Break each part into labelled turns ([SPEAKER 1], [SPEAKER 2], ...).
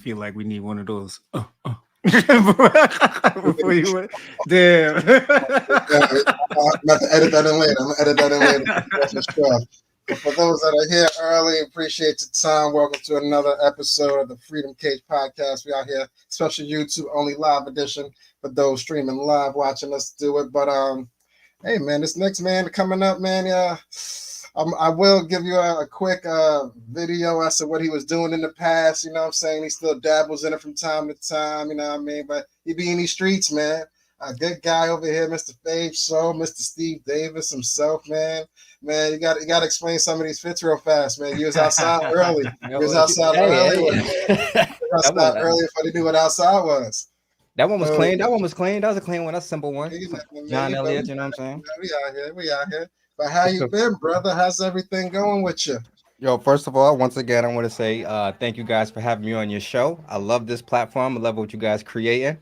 [SPEAKER 1] feel like we need one of those. Before you went, damn.
[SPEAKER 2] I'm about to edit that in later. I'm gonna edit that in later. For sure. But for those that are here early, appreciate your time. Welcome to another episode of the Freedom Cage Podcast. We out here, special YouTube only live edition for those streaming live, watching us do it. But hey man, this next man coming up, man. I will give you a quick video as to what he was doing in the past. You know what I'm saying? He still dabbles in it from time to time. You know what I mean? But he be in these streets, man. A good guy over here, Mr. FCP Shop, Mr. Steve Davis himself, man. Man, you got to explain some of these fits real fast, man. You was outside early. You was outside early. Early before they knew what outside was.
[SPEAKER 3] That one was clean. That one was clean. That was a clean one. That's a simple one.
[SPEAKER 2] John
[SPEAKER 3] Elliott, you know what I'm saying?
[SPEAKER 2] We out here. But how you been, brother? How's everything going with you?
[SPEAKER 3] Yo, first of all, once again, I want to say thank you guys for having me on your show. I love this platform. I love what you guys creating.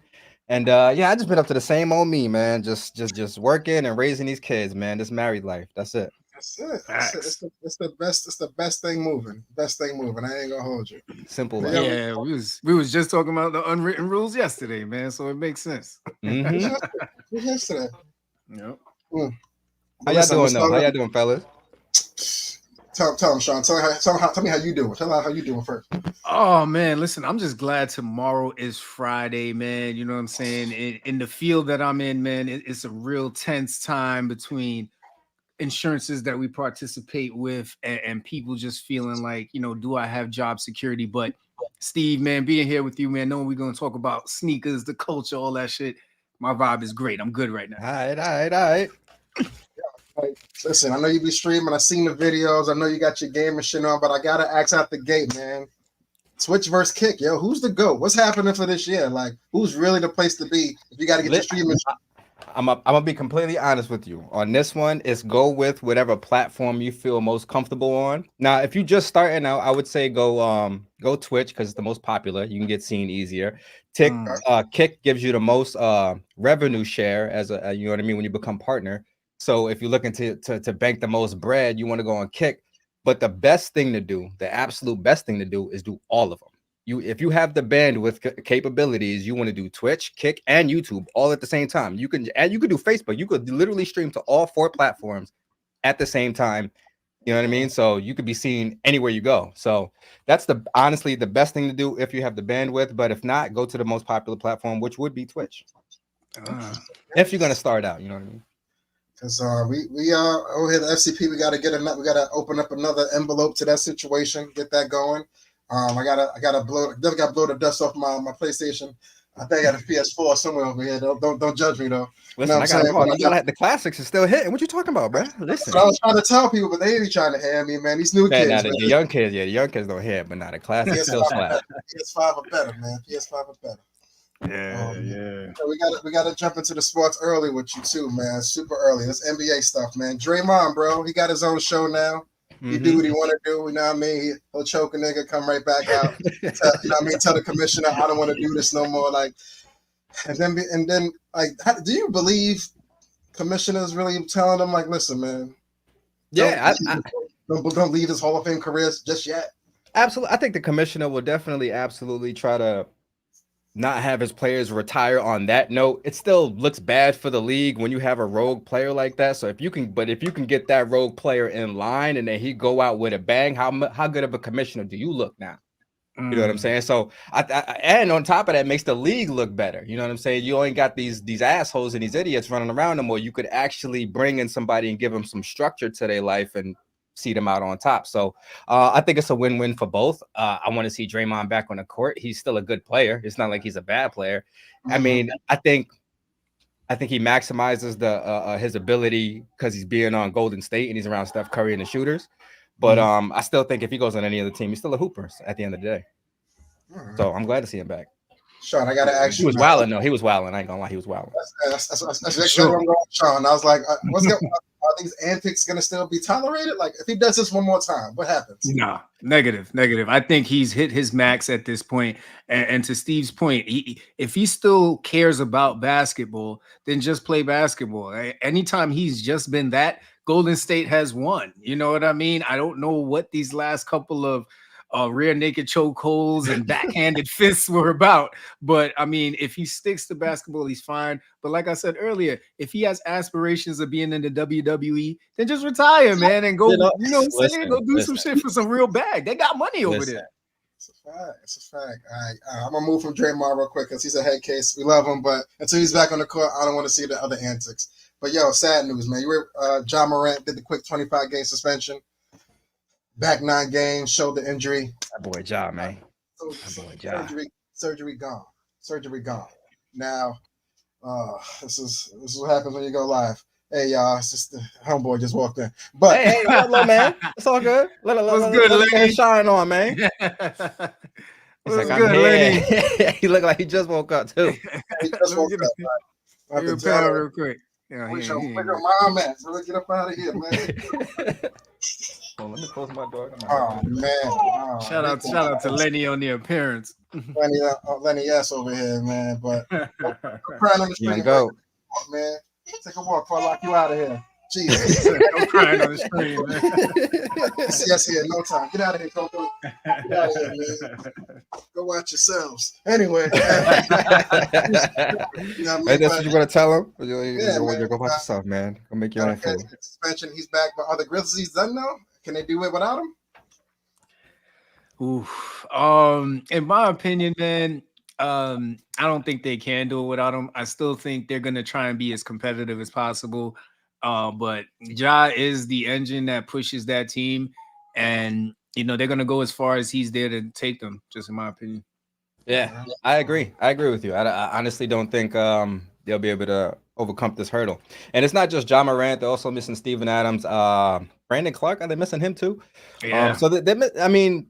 [SPEAKER 3] And yeah, I just been up to the same old me, man. Just working and raising these kids, man. This married life. That's it.
[SPEAKER 2] That's it. It's the best. It's the best thing moving. Best thing moving. I ain't gonna hold you.
[SPEAKER 3] Simple.
[SPEAKER 1] Yeah, we was just talking about the unwritten rules yesterday, man. So it makes sense.
[SPEAKER 2] Yesterday.
[SPEAKER 1] Yep.
[SPEAKER 3] How y'all doing though? How y'all doing, fellas?
[SPEAKER 2] Tell him, Sean. Tell me how you doing. Tell him how you doing first.
[SPEAKER 1] Oh man, listen, I'm just glad tomorrow is Friday, man. You know what I'm saying? In the field that I'm in, man, it's a real tense time between insurances that we participate with and people just feeling like, you know, do I have job security? But Steve, man, being here with you, man, knowing we're gonna talk about sneakers, the culture, all that shit. My vibe is great. I'm good right now.
[SPEAKER 3] All right.
[SPEAKER 2] Listen, I know you be streaming. I seen the videos. I know you got your game and shit on, but I gotta ask out the gate, man. Switch versus kick, yo. Who's the GOAT? What's happening for this year? Like, who's really the place to be if you got to get your streaming?
[SPEAKER 3] I'm gonna be completely honest with you on this one. It's go with whatever platform you feel most comfortable on. Now, if you just starting out, I would say go Twitch because it's the most popular. You can get seen easier. Kick gives you the most revenue share as a you know what I mean when you become partner. So if you're looking to bank the most bread, you want to go on Kick. But the best thing to do, the absolute best thing to do, is do all of them. If you have the bandwidth capabilities, you want to do Twitch, Kick, and YouTube all at the same time. You can do Facebook. You could literally stream to all 4 platforms at the same time. You know what I mean? So you could be seen anywhere you go. So that's honestly the best thing to do if you have the bandwidth. But if not, go to the most popular platform, which would be Twitch. If you're gonna start out, you know what I mean?
[SPEAKER 2] Because we over here at the FCP, we gotta open up another envelope to that situation, get that going. I gotta blow the dust off my PlayStation. I think I got a PS4 somewhere over here. Don't judge me though.
[SPEAKER 3] Listen, the classics are still hitting. What you talking about, bro? Listen,
[SPEAKER 2] I was trying to tell people, but they ain't trying to hear me, man. These new kids,
[SPEAKER 3] the young kids don't hear, but not the classics still slap.
[SPEAKER 2] PS5 are better, man. PS5 are better.
[SPEAKER 1] Yeah.
[SPEAKER 2] So we gotta jump into the sports early with you too, man. Super early. That's NBA stuff, man. Draymond, bro, he got his own show now. He do what he want to do. You know what I mean? He'll choke a nigga, come right back out. You know what I mean? Tell the commissioner, I don't want to do this no more. Like, and then, like, do you believe commissioners really telling them, like, listen, man? Don't leave his Hall of Fame careers just yet.
[SPEAKER 3] Absolutely, I think the commissioner will absolutely try to not have his players retire on that note. It still looks bad for the league when you have a rogue player like that. So if you can get that rogue player in line and then he go out with a bang, how good of a commissioner do you look now? You know what I'm saying? So and on top of that, makes the league look better. You know what I'm saying? You ain't got these assholes and these idiots running around no more. You could actually bring in somebody and give them some structure to their life and see them out on top. So I think it's a win-win for both. I want to see Draymond back on the court. He's still a good player. It's not like he's a bad player. I mean, I think he maximizes his ability because he's being on Golden State and he's around Steph Curry and the shooters. But I still think if he goes on any other team, he's still a hooper at the end of the day. So I'm glad to see him back.
[SPEAKER 2] Sean, I gotta ask you.
[SPEAKER 3] He was wilding, though. He was wilding. I ain't gonna lie, he was wilding.
[SPEAKER 2] That's exactly where I'm going, Sean. I was like, are these antics gonna still be tolerated? Like, if he does this one more time, what happens?
[SPEAKER 1] Nah, negative. I think he's hit his max at this point. And to Steve's point, if he still cares about basketball, then just play basketball. Anytime he's just been that, Golden State has won. You know what I mean? I don't know what these last couple of rear naked chokeholds and backhanded fists were about. But I mean, if he sticks to basketball, he's fine. But like I said earlier, if he has aspirations of being in the WWE, then just retire, man, and go, what I'm saying? Go do some shit for some real bag. They got money over there.
[SPEAKER 2] It's a fact. It's a fact. All right. I'm going to move from Draymond real quick because he's a head case. We love him, but until he's back on the court, I don't want to see the other antics. But, yo, sad news, man. You were Ja Morant did the quick 25-game suspension. Back 9 games, shoulder injury.
[SPEAKER 3] That boy Ja, man.
[SPEAKER 2] Surgery gone. Surgery gone. Now, this is what happens when you go live. Hey, y'all, it's just the homeboy just walked in. But
[SPEAKER 3] hey, hello, man. It's all good. Let him shine on, man. He's like, I'm here. He looked like he just woke up, too.
[SPEAKER 2] He just woke up.
[SPEAKER 1] Real quick.
[SPEAKER 2] Where's your mom at? So let's get up out of here, man.
[SPEAKER 3] Let me close my door.
[SPEAKER 2] Oh, man.
[SPEAKER 1] Shout out to Lenny on the appearance.
[SPEAKER 2] Lenny S over here, man. But I'm crying on the street. Man. Take a walk before I lock you out of here. Jesus.
[SPEAKER 1] I'm crying on the screen, man.
[SPEAKER 2] Yes, here, no time. Get out of here, Coco. Get out of here, man. Go watch yourselves. Anyway.
[SPEAKER 3] Hey, that's what you're going to tell him? Yeah, man. Go watch yourself, man. Go make your own food.
[SPEAKER 2] Suspension, he's back, but are the Grizzlies done now? Can they do it without him?
[SPEAKER 1] Oof. In my opinion, man, I don't think they can do it without him. I still think they're gonna try and be as competitive as possible. But Ja is the engine that pushes that team, and they're gonna go as far as he's there to take them. Just in my opinion.
[SPEAKER 3] Yeah, I agree. I agree with you. I honestly don't think they'll be able to overcome this hurdle. And it's not just Ja Morant; they're also missing Steven Adams, Brandon Clark. Are they missing him too?
[SPEAKER 1] Yeah.
[SPEAKER 3] So I mean.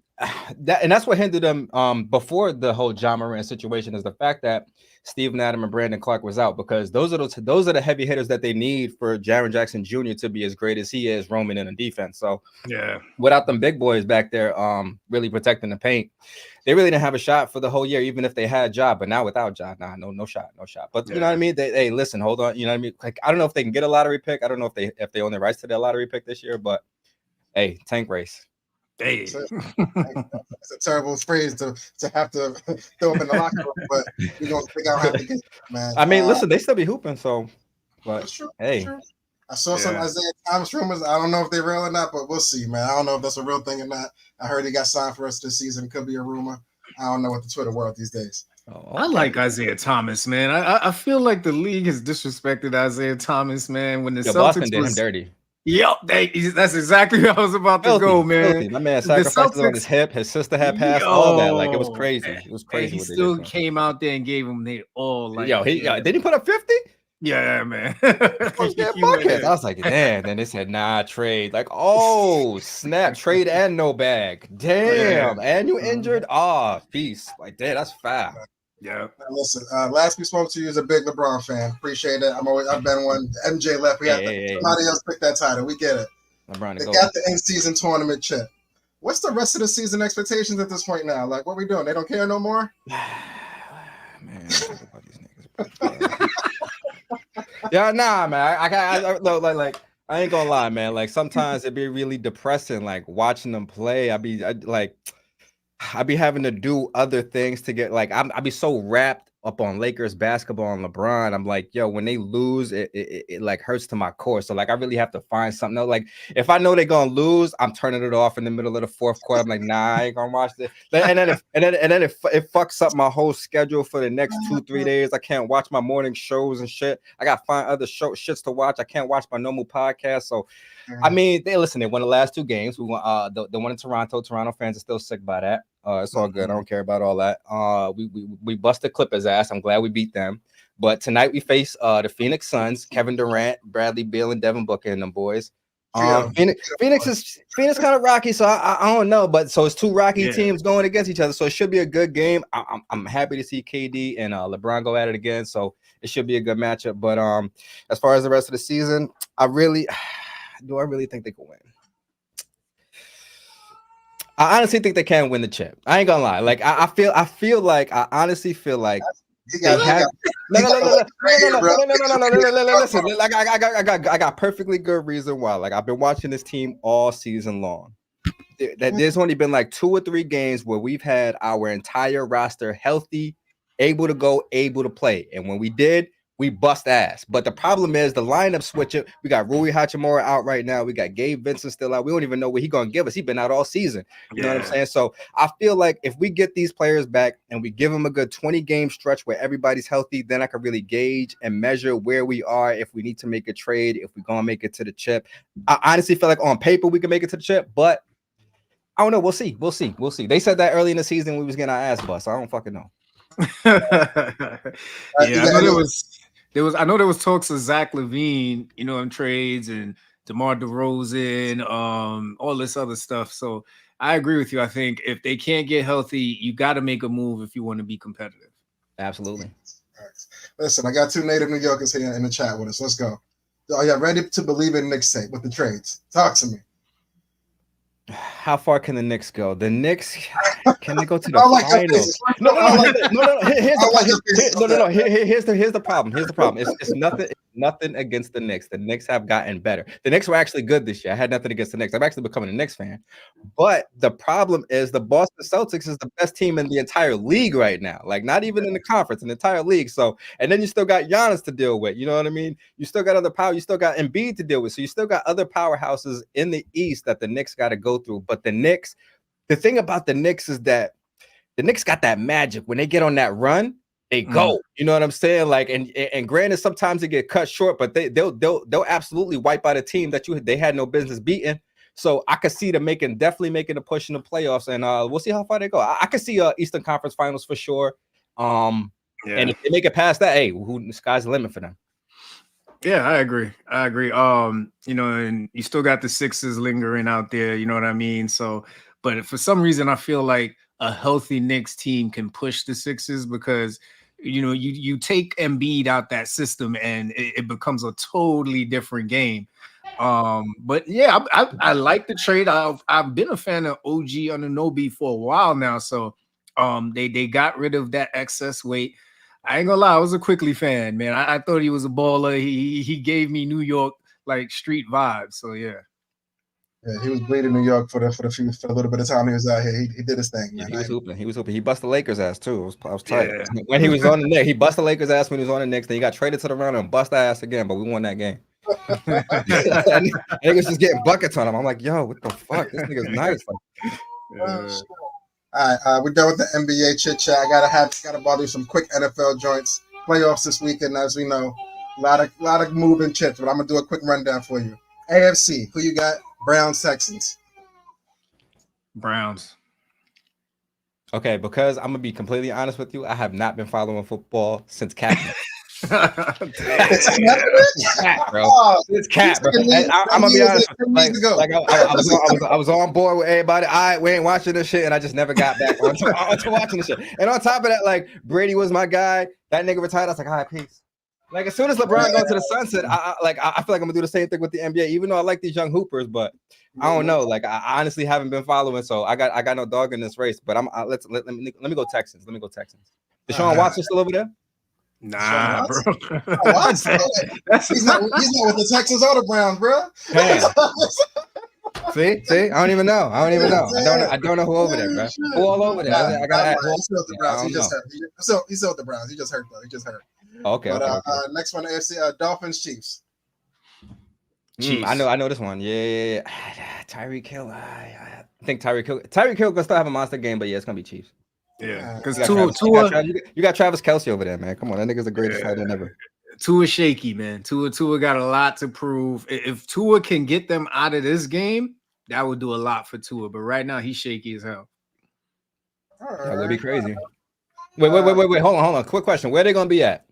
[SPEAKER 3] That's what hindered them before the whole Ja Morant situation is the fact that Steven Adams and Brandon Clark was out, because those are the heavy hitters that they need for Jaren Jackson Jr. to be as great as he is roaming in the defense. So yeah, without them big boys back there really protecting the paint, they really didn't have a shot for the whole year, even if they had Ja. But now without Ja, no shot. But you know what I mean? Hey, listen, hold on. You know what I mean? Like, I don't know if they can get a lottery pick. I don't know if they own the rights to their lottery pick this year, but hey, tank race.
[SPEAKER 1] Hey.
[SPEAKER 2] It's a terrible phrase to have to throw up in the locker room, but we're going to figure out how to get it, man.
[SPEAKER 3] I mean, listen, they still be hooping, so. But
[SPEAKER 2] that's true.
[SPEAKER 3] Hey,
[SPEAKER 2] that's true. I saw some Isaiah Thomas rumors. I don't know if they're real or not, but we'll see, man. I don't know if that's a real thing or not. I heard he got signed for us this season. Could be a rumor. I don't know what the Twitter world these days.
[SPEAKER 1] I like Isaiah Thomas, man. I feel like the league has disrespected Isaiah Thomas, man. When the Celtics
[SPEAKER 3] Boston did him dirty.
[SPEAKER 1] Yep, that's exactly where I was about to go, man.
[SPEAKER 3] Filthy. My man sacrificed on his hip. His sister had passed, all that. Like, it was crazy. It was crazy.
[SPEAKER 1] He still came out there and gave him they all. Like,
[SPEAKER 3] did he put up 50?
[SPEAKER 1] Yeah, man.
[SPEAKER 3] I was like, damn. Then they said, nah, trade. Like, oh, snap, trade and no bag. Damn, and you injured? Peace. Like, damn, that's foul.
[SPEAKER 2] Yeah. Now listen, last we spoke to you as a big LeBron fan. Appreciate it. I've been one. MJ left. We had somebody else pick that title. We get it. LeBron they got the in-season tournament chip. What's the rest of the season expectations at this point now? Like, what we doing? They don't care no more?
[SPEAKER 3] Man, yeah, nah, man. I ain't gonna lie, man. Like, sometimes it'd be really depressing, like, watching them play. I'd be having to do other things to get, like, I'd be so wrapped up on Lakers basketball and LeBron. I'm like, yo, when they lose, it like hurts to my core. So like, I really have to find something else. Like, if I know they're gonna lose, I'm turning it off in the middle of the fourth quarter. I'm like, nah, I ain't gonna watch this. And then it fucks up my whole schedule for the next 2-3 days. I can't watch my morning shows and shit. I gotta find other shits to watch. I can't watch my normal podcast. So I mean, they won the last 2 games. We won the one in Toronto. Toronto fans are still sick by that. It's all good. I don't care about all that. We busted Clippers ass. I'm glad we beat them. But tonight we face the Phoenix Suns, Kevin Durant, Bradley Beal, and Devin Booker and them boys. Phoenix kind of rocky, so I don't know. But so it's 2 rocky teams going against each other. So it should be a good game. I'm happy to see KD and LeBron go at it again. So it should be a good matchup. But as far as the rest of the season, I really think they can win. I honestly think they can win the chip. I ain't gonna lie. Like I honestly feel like no. Listen, like I got perfectly good reason why. Like I've been watching this team all season long. that there's only been like 2 or 3 games where we've had our entire roster healthy, able to go, able to play. And when we did, we bust ass. But the problem is the lineup switching. We got Rui Hachimura out right now. We got Gabe Vincent still out. We don't even know what he's going to give us. He's been out all season. You know what I'm saying? So I feel like if we get these players back and we give them a good 20-game stretch where everybody's healthy, then I can really gauge and measure where we are, if we need to make a trade, if we're going to make it to the chip. I honestly feel like on paper we can make it to the chip, but I don't know. We'll see. They said that early in the season we was getting our ass bust. So I don't fucking know.
[SPEAKER 1] Yeah, I know there was talks of Zach LaVine, in trades, and DeMar DeRozan, all this other stuff. So I agree with you. I think if they can't get healthy, you got to make a move if you want to be competitive.
[SPEAKER 3] Absolutely.
[SPEAKER 2] Listen, I got 2 native New Yorkers here in the chat with us. Let's go. Are you ready to believe in Knicks tape with the trades? Talk to me.
[SPEAKER 3] How far can the Knicks go? The Knicks, can they go to the finals? No. Here's the problem. It's nothing against the Knicks. The Knicks have gotten better. The Knicks were actually good this year. I had nothing against the Knicks. I'm actually becoming a Knicks fan. But the problem is the Boston Celtics is the best team in the entire league right now. Like, not even in the conference, in the entire league. So, and then you still got Giannis to deal with. You know what I mean? You still got other power. You still got Embiid to deal with. So you still got other powerhouses in the East that the Knicks got to go through. But the thing about the Knicks is that the Knicks got that magic. When they get on that run, they go. You know what I'm saying? Like, and granted, sometimes they get cut short, but they'll absolutely wipe out a team that they had no business beating. So I could see them definitely making a push in the playoffs, and we'll see how far they go. I could see Eastern Conference Finals for sure. And if they make it past that, hey, the sky's the limit for them.
[SPEAKER 1] Yeah, I agree. And you still got the Sixers lingering out there, you know what I mean? So, but for some reason, I feel like a healthy Knicks team can push the Sixers because, you take Embiid out that system and it becomes a totally different game. But yeah, I like the trade. I've been a fan of OG Anunoby for a while now. So, they got rid of that excess weight. I ain't gonna lie, I was a Quickly fan, man. I thought he was a baller. He gave me New York like street vibes. So yeah.
[SPEAKER 2] Yeah, he was bleeding New York for a little bit of time he was out here. He did his thing, man.
[SPEAKER 3] Yeah, he was hooping. He busted Lakers ass too. I was tight. Yeah. When he was on the Knicks, he busted Lakers ass when he was on the Knicks. Then he got traded to the Round and bust ass again, but we won that game. Niggas just getting buckets on him. I'm like, yo, what the fuck? This nigga's nice.
[SPEAKER 2] All right, we're done with the NBA chit chat. I gotta bother you some quick NFL joints. Playoffs this weekend, as we know, a lot of moving chips. But I'm gonna do a quick rundown for you. AFC, who you got? Browns, Texans.
[SPEAKER 1] Browns.
[SPEAKER 3] Okay, because I'm gonna be completely honest with you, I have not been following football since Kaepernick. It's cat, bro. I'm gonna be honest. I was on board with everybody. We ain't watching this shit, and I just never got back onto watching this shit. And on top of that, like Brady was my guy. That nigga retired. I was like, all right, peace. Like as soon as LeBron goes to the sunset, I feel like I'm gonna do the same thing with the NBA. Even though I like these young hoopers, but I don't know. Like I honestly haven't been following, so I got no dog in this race. But let me go Texans. Let me go Texans. Deshaun Watson still over there?
[SPEAKER 1] Nah, bro.
[SPEAKER 2] He's not with the Texans or the Browns, bro.
[SPEAKER 3] See, I don't even know. I don't know who over there, bro. Who all over there? I gotta ask.
[SPEAKER 2] He's still the Browns. He just hurt. He's still the Browns. He just hurt though. He just hurt.
[SPEAKER 3] Okay.
[SPEAKER 2] But next one, AFC Dolphins, Chiefs.
[SPEAKER 3] I know this one. Yeah. Tyreek Hill. I think Tyreek Hill gonna still have a monster game, but yeah, it's gonna be Chiefs.
[SPEAKER 1] Yeah, because
[SPEAKER 3] you got Travis Kelce over there, man. Come on, that nigga's the greatest tight end ever.
[SPEAKER 1] Tua shaky, man. Tua got a lot to prove. If Tua can get them out of this game, that would do a lot for Tua. But right now, he's shaky as hell.
[SPEAKER 3] That would be crazy. Wait. Hold on. Quick question. Where are they gonna be at?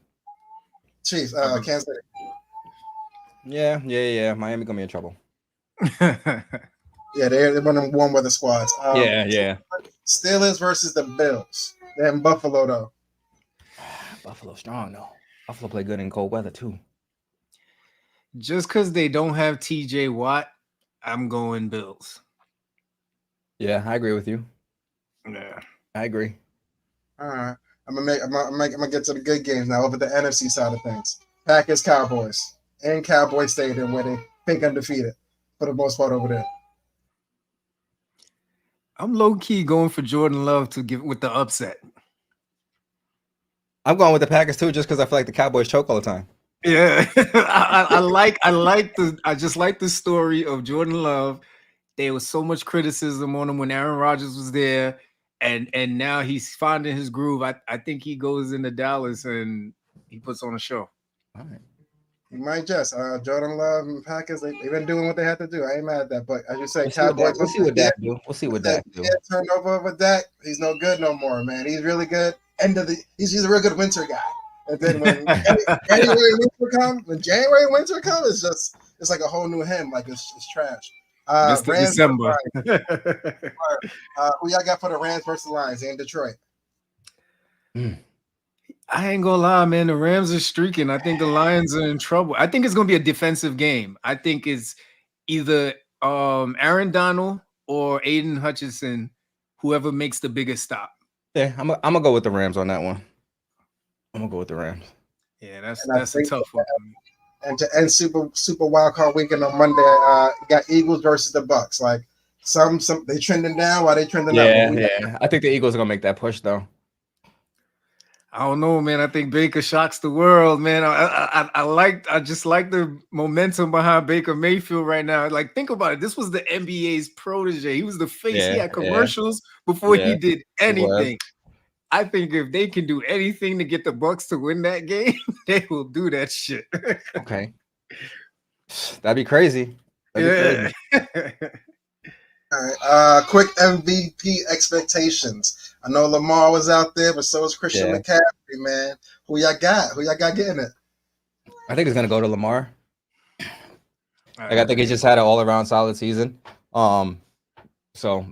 [SPEAKER 2] Chiefs, Kansas City.
[SPEAKER 3] Yeah. Miami gonna be in trouble.
[SPEAKER 2] Yeah, they're running warm weather squads.
[SPEAKER 3] Yeah.
[SPEAKER 2] Steelers versus the Bills. They're in Buffalo, though.
[SPEAKER 3] Buffalo strong, though. Buffalo play good in cold weather, too.
[SPEAKER 1] Just because they don't have TJ Watt, I'm going Bills.
[SPEAKER 3] Yeah, I agree with you.
[SPEAKER 1] Yeah,
[SPEAKER 3] I agree.
[SPEAKER 2] All right. I'm gonna get to the good games now over the NFC side of things. Packers, Cowboys. In Cowboy Stadium where they think undefeated for the most part over there.
[SPEAKER 1] I'm low key going for Jordan Love to give with the upset.
[SPEAKER 3] I'm going with the Packers too, just because I feel like the Cowboys choke all the time.
[SPEAKER 1] Yeah, I just like the story of Jordan Love. There was so much criticism on him when Aaron Rodgers was there, and now he's finding his groove. I think he goes into Dallas and he puts on a show.
[SPEAKER 3] All right.
[SPEAKER 2] You might just Jordan Love and Packers. They've been doing what they had to do. I ain't mad at that, but as you say,
[SPEAKER 3] We'll
[SPEAKER 2] Cowboys.
[SPEAKER 3] see what Dak do. We'll see what Dak do.
[SPEAKER 2] Turnover over Dak. He's no good no more, man. He's really good. He's a real good winter guy. And then when January winter comes, it's like a whole new him. Like it's trash.
[SPEAKER 1] Mr.
[SPEAKER 2] Rams
[SPEAKER 1] December.
[SPEAKER 2] Who y'all got for the Rams versus the Lions in Detroit?
[SPEAKER 1] I ain't gonna lie, man. The Rams are streaking. I think the Lions are in trouble. I think it's gonna be a defensive game. I think it's either Aaron Donald or Aiden Hutchinson, whoever makes the biggest stop.
[SPEAKER 3] Yeah, I'm gonna go with the Rams on that one. I'm gonna go with the Rams.
[SPEAKER 1] Yeah, that's a tough one.
[SPEAKER 2] And to end Super Wild Card Weekend on Monday, got Eagles versus the Bucks. Like some they trending down while they trending up.
[SPEAKER 3] Yeah. I think the Eagles are gonna make that push though.
[SPEAKER 1] I don't know, man. I think Baker shocks the world, man. I just like the momentum behind Baker Mayfield right now. Like, think about it. This was the NBA's protege. He was the face. He had commercials before he did anything. I think if they can do anything to get the Bucks to win that game, they will do that shit.
[SPEAKER 3] Okay. That'd be crazy.
[SPEAKER 2] All right. Quick MVP expectations. I know Lamar was out there, but so is Christian McCaffrey, man. Who y'all got? Who y'all got getting it?
[SPEAKER 3] I think it's gonna go to Lamar. I think he just had an all-around solid season. So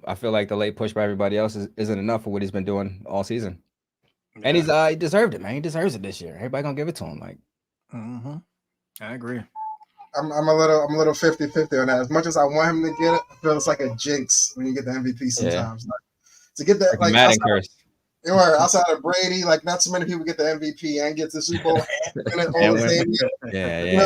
[SPEAKER 3] I feel like the late push by everybody else isn't enough for what he's been doing all season. And he deserved it, man. He deserves it this year. Everybody gonna give it to him. Like,
[SPEAKER 1] I agree.
[SPEAKER 2] I'm a little 50-50 on that. As much as I want him to get it, I feel it's like a jinx when you get the MVP sometimes. Like, to get that, like outside of Brady, like not so many people get the MVP and get the Super Bowl and all the same year.
[SPEAKER 3] You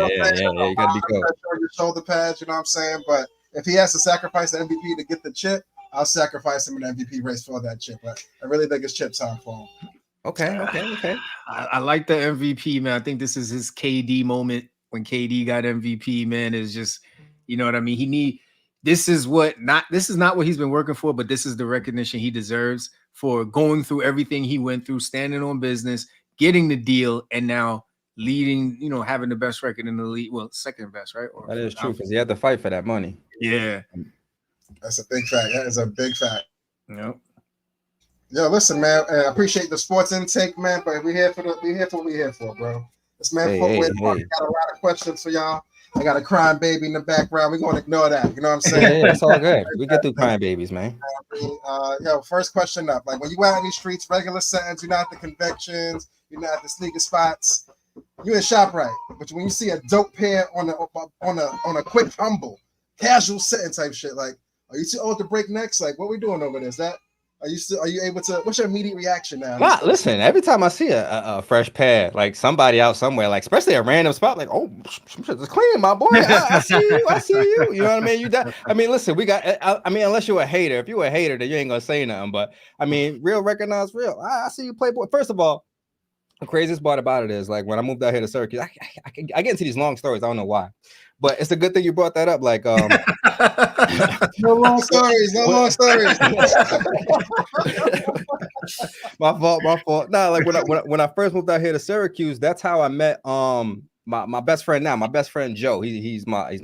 [SPEAKER 3] gotta be cool.
[SPEAKER 2] Your shoulder pads, you know what I'm saying? But if he has to sacrifice the MVP to get the chip, I'll sacrifice him in the MVP race for that chip. But I really think it's chip time for him.
[SPEAKER 3] Okay.
[SPEAKER 1] I like the MVP, man. I think this is his KD moment when KD got MVP, man. Is just, you know what I mean? This is not what he's been working for, but this is the recognition he deserves for going through everything he went through, standing on business, getting the deal, and now leading, having the best record in the league. Well, second best, right?
[SPEAKER 3] That is true, because he had to fight for that money.
[SPEAKER 1] Yeah.
[SPEAKER 2] That's a big fact. That is a big fact.
[SPEAKER 1] Yep.
[SPEAKER 2] Yo, listen, man. I appreciate the sports intake, man, but we're here for what we're here for, bro. This man footwear got a lot of questions for y'all. I got a crying baby in the background. We're going to ignore that. You know what I'm saying?
[SPEAKER 3] Yeah, it's all good. We get through crying babies, man.
[SPEAKER 2] First question up. Like, when you out in these streets, regular sentence, you're not at the conventions, you're not at the sneaker spots, you in shop right. But when you see a dope pair on a quick humble, casual setting type shit, like, are you too old to break necks? Like, what we doing over there? Are you able to? What's your immediate reaction now?
[SPEAKER 3] Nah, listen. Every time I see a fresh pair, like somebody out somewhere, like especially a random spot, like, oh, it's clean, my boy. I see you. You know what I mean? Listen, we got. Unless you're a hater. If you're a hater, then you ain't gonna say nothing. But I mean, real recognize real. I see you, Playboy. First of all, the craziest part about it is, like, when I moved out here to Syracuse, I get into these long stories. I don't know why, but it's a good thing you brought that up. Like,
[SPEAKER 2] no long stories.
[SPEAKER 3] My fault. Nah, like when I first moved out here to Syracuse, that's how I met my best friend now. My best friend Joe. He's my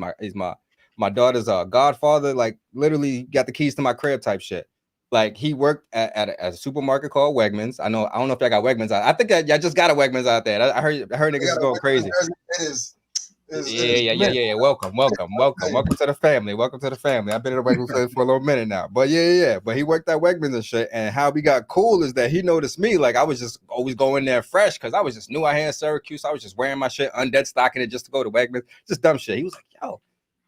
[SPEAKER 3] daughter's godfather. Like, literally got the keys to my crib type shit. Like, he worked at a supermarket called Wegmans. I don't know if y'all got Wegmans out. I think y'all just got a Wegmans out there. I heard niggas is going crazy. Yeah. Welcome to the family. I've been at Wegmans for a little minute now. But yeah. But he worked at Wegmans and shit. And how we got cool is that he noticed me. Like, I was just always going there fresh because I was just new out here in Syracuse. I was just wearing my shit, undead stocking it just to go to Wegmans. Just dumb shit. He was like, yo.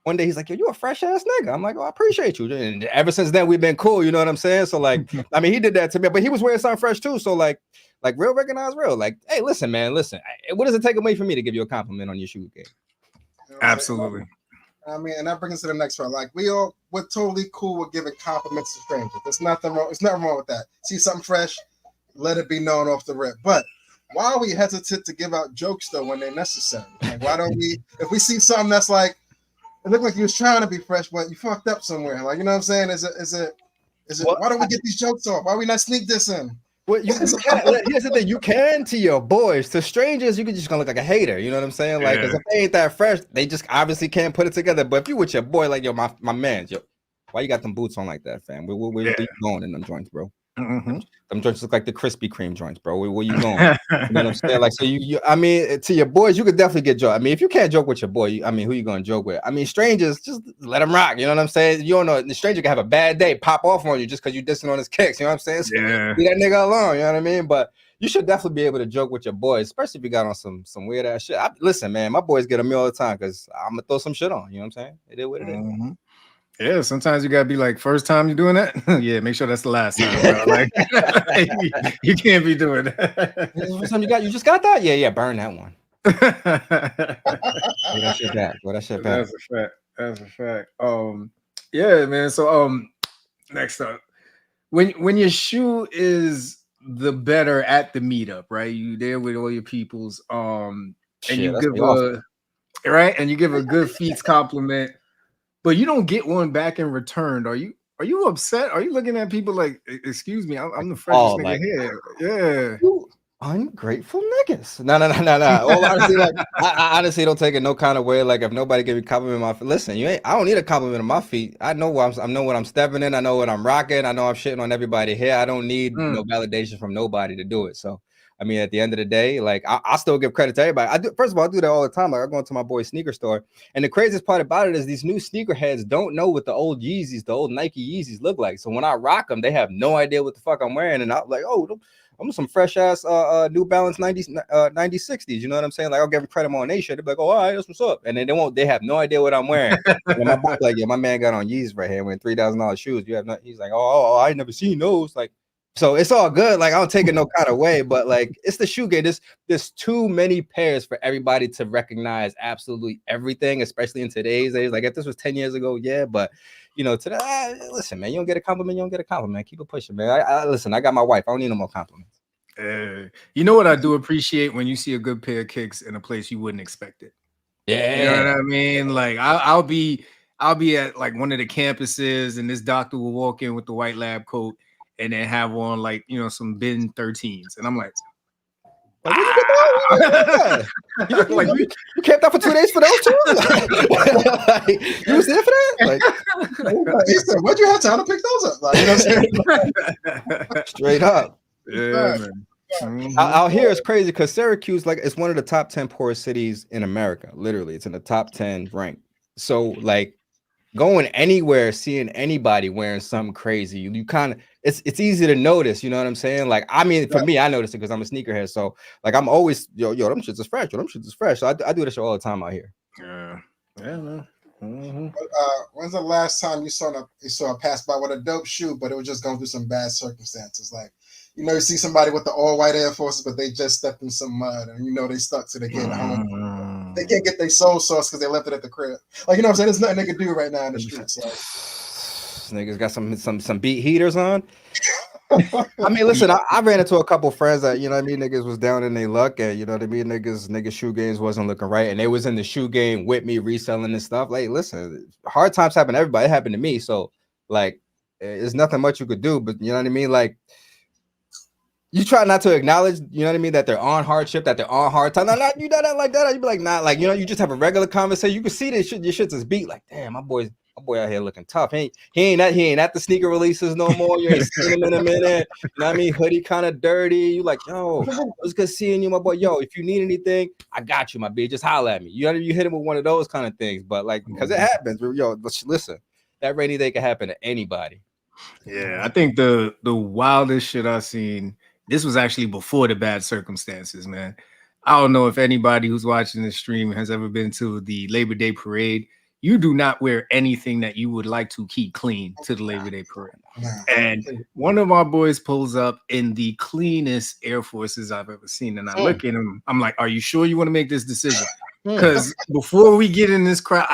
[SPEAKER 3] One day he's like, yo, you a fresh ass nigga. I'm like, oh, I appreciate you. And ever since then, we've been cool. You know what I'm saying? So, like, I mean, he did that to me, but he was wearing something fresh too. So, like real recognize real. Like, hey, listen, man, listen. What does it take away from me to give you a compliment on your shoe game?
[SPEAKER 1] Absolutely.
[SPEAKER 2] I mean, and that brings us to the next part. Like we're totally cool with giving compliments to strangers. There's nothing wrong. It's nothing wrong with that. See something fresh, let it be known off the rip. But why are we hesitant to give out jokes though when they're necessary? Like, why don't we? If we see something that's like, it looked like you was trying to be fresh, but you fucked up somewhere. Like, you know what I'm saying? Is it?
[SPEAKER 3] Well,
[SPEAKER 2] Why don't we get these jokes off? Why are we not sneak this in?
[SPEAKER 3] Well, you can, here's the thing: you can to your boys, to strangers, you can just gonna look like a hater. You know what I'm saying? Like, because if they ain't that fresh, they just obviously can't put it together. But if you with your boy, like, yo, my man, yo, why you got them boots on like that, fam? Where you going in them joints, bro? Them joints look like the Krispy Kreme joints, bro. Where you going? You know what I'm saying? Like, so I mean, to your boys, you could definitely get joke. I mean, if you can't joke with your boy, I mean, who you gonna joke with? I mean, strangers, just let them rock. You know what I'm saying? You don't know, the stranger can have a bad day, pop off on you just because you dissing on his kicks. You know what I'm saying? So leave that nigga alone. You know what I mean? But you should definitely be able to joke with your boys, especially if you got on some weird ass shit. Listen, man, my boys get on me all the time because I'm gonna throw some shit on. You know what I'm saying? It is what it is.
[SPEAKER 1] Yeah, sometimes you gotta be like, first time you're doing that, yeah, make sure that's the last time, bro. Like, you can't be doing that.
[SPEAKER 3] First time you just got that? Yeah, burn that one. That shit back. That shit back.
[SPEAKER 1] That's a fact. That's a fact. Yeah, man. So next up, when your shoe is the better at the meetup, right? You there with all your peoples, and you give a good feats compliment. But you don't get one back in return. Are you upset? Are you looking at people like, excuse me, I'm the freshest nigga here? Yeah.
[SPEAKER 3] You ungrateful niggas. No. Well, honestly, like, I honestly don't take it no kind of way. Like, if nobody give me a compliment on my feet, listen, I don't need a compliment on my feet. I know what I'm stepping in. I know what I'm rocking. I know I'm shitting on everybody here. I don't need no validation from nobody to do it. So I mean, at the end of the day, like, I still give credit to everybody. First of all, I do that all the time. Like, I go into my boy's sneaker store, and the craziest part about it is these new sneakerheads don't know what the old Yeezys, the old Nike Yeezys look like. So when I rock them, they have no idea what the fuck I'm wearing, and I'm like, oh, I'm some fresh ass New Balance 9060s. You know what I'm saying? Like, I'll give them credit on their shit. They're like, oh, all right, that's what's up. And then they have no idea what I'm wearing. And my boy, like, yeah, my man got on Yeezys right here, wearing $3,000 shoes. He's like, oh, I ain't never seen those. Like, so it's all good. Like, I don't take it no kind of way, but like, it's the shoe game. There's too many pairs for everybody to recognize absolutely everything, especially in today's age. Like, if this was 10 years ago, yeah, but you know, today, listen, man, you don't get a compliment, you don't get a compliment. Keep it pushing, man. I listen, I got my wife. I don't need no more compliments.
[SPEAKER 1] You know what I do appreciate when you see a good pair of kicks in a place you wouldn't expect it.
[SPEAKER 3] Yeah,
[SPEAKER 1] you know what I mean. Like, I'll be at like one of the campuses, and this doctor will walk in with the white lab coat and then have on, like, you know, some bin 13s, and I'm like,
[SPEAKER 3] you camped out for 2 days for those two? Like, you was there for that? Like,
[SPEAKER 2] he said, why'd you have time to pick those up? Like, you know what I'm saying?
[SPEAKER 3] Straight up.
[SPEAKER 1] Yeah, man.
[SPEAKER 3] Out here it's crazy because Syracuse, like, it's one of the top 10 poorest cities in America. Literally, it's in the top 10 rank. So, like, going anywhere, seeing anybody wearing something crazy, you kind of, it's easy to notice. You know what I'm saying? Like, I mean, for me, I notice it because I'm a sneakerhead. So, like, I'm always yo, them shits is fresh. Them shits is fresh. So I do this shit all the time out here.
[SPEAKER 1] Yeah, man.
[SPEAKER 2] When's the last time you saw a pass by with a dope shoe, but it was just going through some bad circumstances? Like, you know, you see somebody with the all white Air Forces, but they just stepped in some mud, and you know they stuck to the getting home. They can't get their soul sauce because they left it at the crib. Like, you know what I'm saying? There's nothing they can do right now in the streets. Like,
[SPEAKER 3] niggas got some beat heaters on. I mean, listen, I ran into a couple friends that, you know what I mean, niggas was down in their luck, and you know what I mean, niggas shoe games wasn't looking right, and they was in the shoe game with me reselling and stuff. Like, listen, hard times happen to everybody. It happened to me, so like, there's nothing much you could do. But you know what I mean, like, you try not to acknowledge, you know what I mean, that they're on hardship, that they're on hard time. Not you know that like that. You be like, nah, like, you know, you just have a regular conversation. You can see that your shit's is beat. Like, damn, my boy out here looking tough. He ain't at the sneaker releases no more. You ain't seen him in a minute. You know what I mean? Hoodie kind of dirty. You like, yo, it was good seeing you, my boy. Yo, if you need anything, I got you, my bitch. Just holler at me. You hit him with one of those kind of things. But like, because it happens. Yo, listen, that rainy day can happen to anybody.
[SPEAKER 1] Yeah, I think the wildest shit I've seen. This was actually before the bad circumstances, man. I don't know if anybody who's watching this stream has ever been to the Labor Day parade. You do not wear anything that you would like to keep clean to the Labor Day parade. And one of our boys pulls up in the cleanest Air Forces I've ever seen. And I look at him, I'm like, are you sure you want to make this decision? Because before we get in this crowd,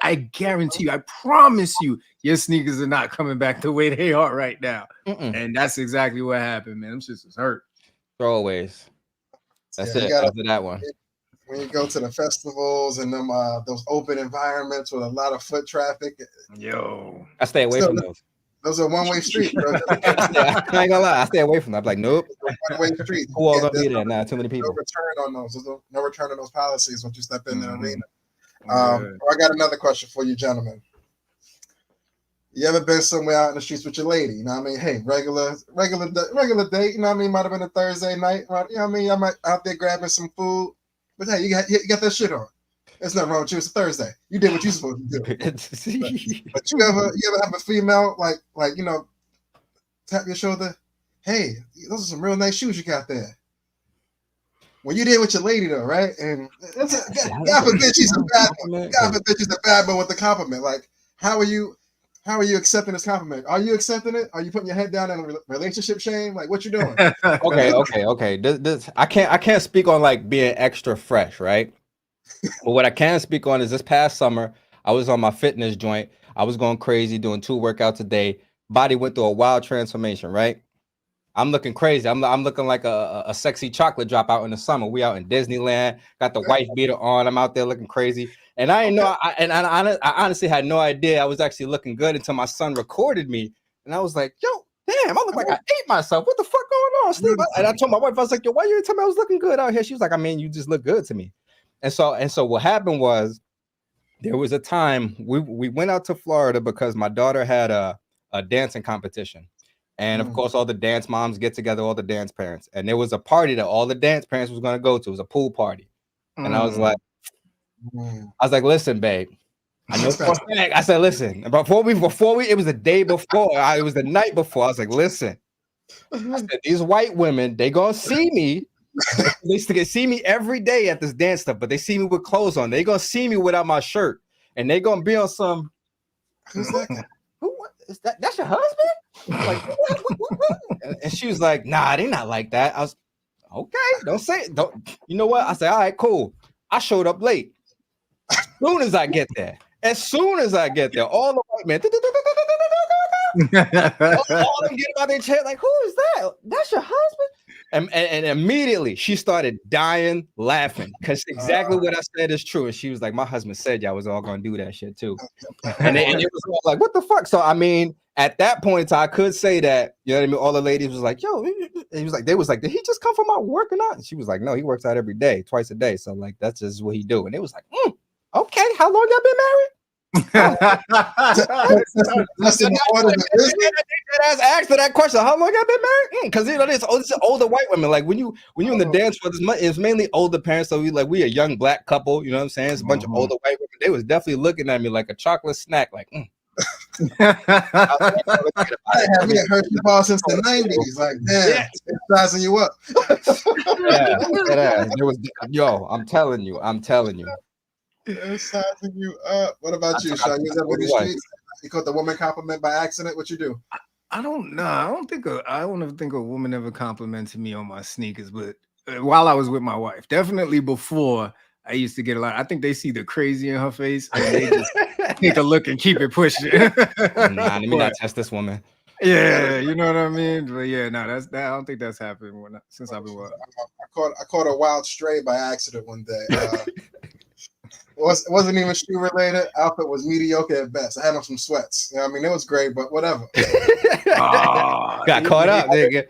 [SPEAKER 1] I guarantee you, I promise you, your sneakers are not coming back the way they are right now. And that's exactly what happened, man. Them shits was hurt.
[SPEAKER 3] Throwaways. That's it.
[SPEAKER 2] Gotta,
[SPEAKER 3] after that one.
[SPEAKER 2] When you go to the festivals and them those open environments with a lot of foot traffic,
[SPEAKER 3] I stay away from those.
[SPEAKER 2] Those are one-way streets, bro.
[SPEAKER 3] I ain't gonna lie, I stay away from them. I'm like, nope.
[SPEAKER 2] One-way street.
[SPEAKER 3] Who all gonna be there? Nah, too many people.
[SPEAKER 2] No return on those. There's no return on those policies once you step in the arena. I got another question for you, gentlemen. You ever been somewhere out in the streets with your lady? You know what I mean? Hey, regular date. You know what I mean? Might have been a Thursday night. Right? You know what I mean? I might out there grabbing some food. But hey, you got that shit on. There's nothing wrong with you. It's a Thursday. You did what you're supposed to do. But you ever have a female like tap your shoulder? Hey, those are some real nice shoes you got there. When you did with your lady though, right? And God forbid she's a bad one. God forbid she's a bad one with the compliment. Like, how are you accepting this compliment? Are you accepting it? Are you putting your head down in a relationship shame? Like, what you doing?
[SPEAKER 3] Okay. This I can't speak on like being extra fresh, right? But what I can speak on is this past summer, I was on my fitness joint. I was going crazy, doing 2 workouts a day. Body went through a wild transformation, right? I'm looking crazy. I'm looking like a sexy chocolate drop out in the summer. We out in Disneyland, got the wife beater on. I'm out there looking crazy. And I didn't know, I honestly had no idea I was actually looking good until my son recorded me. And I was like, yo, damn, I look like I ate myself. What the fuck going on, Steve? And I told my wife, I was like, yo, why you didn't tell me I was looking good out here? She was like, I mean, you just look good to me. And so what happened was there was a time we went out to Florida because my daughter had a dancing competition. And of course, all the dance moms get together, all the dance parents. And there was a party that all the dance parents was going to go to. It was a pool party. And I was like, listen, babe. I know for a fact. I said, listen, before we, it was the day before. It was the night before. I was like, listen. I said, these white women, they gonna see me. They see me every day at this dance stuff, but they see me with clothes on. They gonna see me without my shirt, and they gonna be on some. Who's that? Who is that? That's your husband? Like, and she was like, nah, they not like that. I was okay. Don't say it. Don't. You know what? I said, all right, cool. I showed up late. As soon as I get there, all the white men. all them get about their chair, like, who is that? That's your husband? And immediately she started dying laughing because exactly what I said is true. And she was like, my husband said y'all was all gonna do that shit too. And it was all like, what the fuck? So I mean, at that point, I could say that, you know what I mean? All the ladies was like, yo, he was like, did he just come from out work or not? And she was like, no, he works out every day, twice a day. So like, that's just what he do. And it was like, okay, how long y'all been married? Asked for that question. How long y'all been married? Because you know this older white women. Like when you in the dance for it's mainly older parents. So we a young black couple. You know what I'm saying? It's a bunch of older white women. They was definitely looking at me like a chocolate snack. Like,
[SPEAKER 2] I had me at Hershey Ball since the 90s. Like, damn, it's sizing you up.
[SPEAKER 3] There was I'm telling you.
[SPEAKER 2] It's sizing you up. What about you, Sean? You was up in the streets? You caught the woman compliment by accident? What you do?
[SPEAKER 1] I don't know. I don't ever think a woman ever complimented me on my sneakers, but while I was with my wife, definitely before, I used to get a lot. I think they see the crazy in her face and they just take a look and keep it pushing.
[SPEAKER 3] Let me not test this woman.
[SPEAKER 1] Yeah, you know what I mean. But yeah, no, I don't think that's happened since I've been.
[SPEAKER 2] I caught a wild stray by accident one day. It wasn't even shoe related. Outfit was mediocre at best. I had on some sweats. You know what I mean, it was great, but whatever.
[SPEAKER 3] Got caught up, nigga.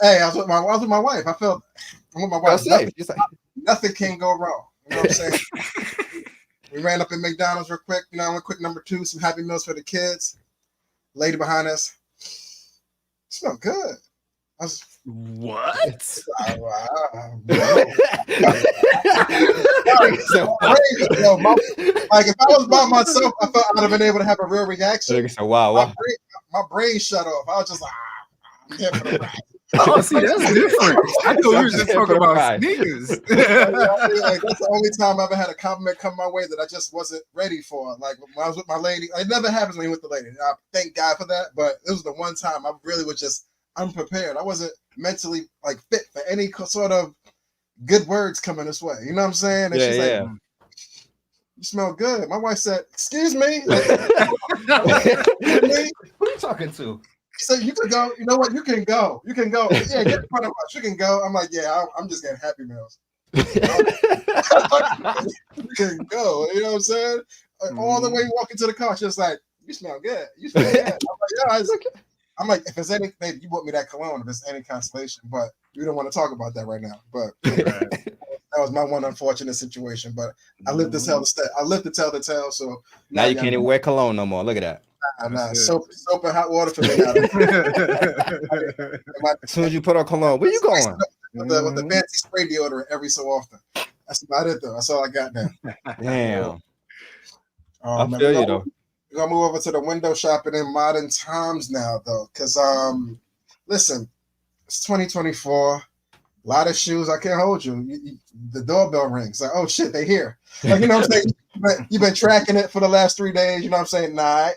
[SPEAKER 2] Hey, I was with my wife. I'm with my wife. Nothing can go wrong. You know what I'm saying? We ran up in McDonald's real quick. You know, quick number 2, some Happy Meals for the kids. Lady behind us. Smell good.
[SPEAKER 1] What?
[SPEAKER 2] Like if I was by myself, I felt I'd have been able to have a real reaction.
[SPEAKER 3] Wow.
[SPEAKER 2] My brain shut off. I was just like, I'm here for the ride.
[SPEAKER 1] Oh, see, that's different. I thought we were just talking about sneakers.
[SPEAKER 2] Like, that's the only time I ever had a compliment come my way that I just wasn't ready for. Like when I was with my lady, it never happens when you're with the lady. I thank God for that, but it was the one time I really was just unprepared. I wasn't mentally like fit for any sort of good words coming this way. You know what I'm saying? And she's like, you smell good. My wife said, excuse me. Like,
[SPEAKER 3] Who are you talking to?
[SPEAKER 2] She said, you can go. You know what? You can go. You can go. Yeah, get in front of us. You can go. I'm like, yeah, I'm just getting Happy Meals. You can go. You know what I'm saying? All the way walking to the car, just like, you smell good. You smell good. I'm like, yeah, I'm like, if there's any, baby, you bought me that cologne, if there's any consolation, but we don't want to talk about that right now. But that was my one unfortunate situation. But I lived to tell the tale. I lived to tell the tale. So
[SPEAKER 3] now you can't even wear cologne no more. Look at that.
[SPEAKER 2] Nah, soap and hot water for me now.
[SPEAKER 3] As soon as you put on cologne, where you going?
[SPEAKER 2] With the fancy spray deodorant every so often. That's about it, though. That's all I got now.
[SPEAKER 3] Damn.
[SPEAKER 2] I feel you, though. We're gonna move over to the window shopping in modern times now, though, because listen, it's 2024. A lot of shoes. I can't hold you. The doorbell rings. Like, oh shit, they here. Like, you know what I'm saying? You've been tracking it for the last 3 days. You know what I'm saying? Nah,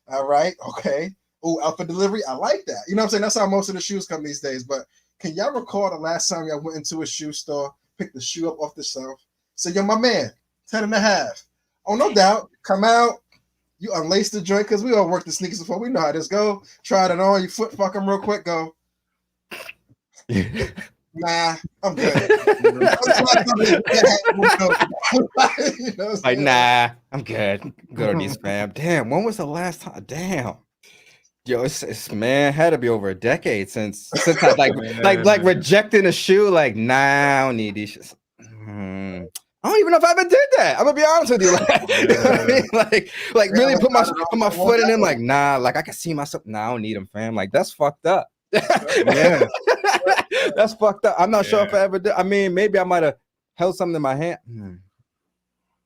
[SPEAKER 2] all right, okay. Oh, out for delivery. I like that. You know what I'm saying? That's how most of the shoes come these days. But can y'all recall the last time y'all went into a shoe store, picked the shoe up off the shelf, said, yo, my man, 10.5. Oh, no doubt. Come out. You unlace the joint because we all worked the sneakers before. We know how this go. Try it on. You foot fuck them real quick. Go. Nah, I'm good.
[SPEAKER 3] Like, nah, I'm good. Good on these, fam. Damn, when was the last time? Damn. Yo, it's man, had to be over a decade since I like rejecting a shoe. Like, nah, I don't need these shits. I don't even know if I ever did that. I'm gonna be honest with you. Like, you know what I mean? Like really put my foot in them. Like, nah, like I can see myself. Nah, I don't need them, fam. Like, that's fucked up.
[SPEAKER 1] Yeah.
[SPEAKER 3] That's fucked up. I'm not sure if I ever did. I mean, maybe I might have held something in my hand.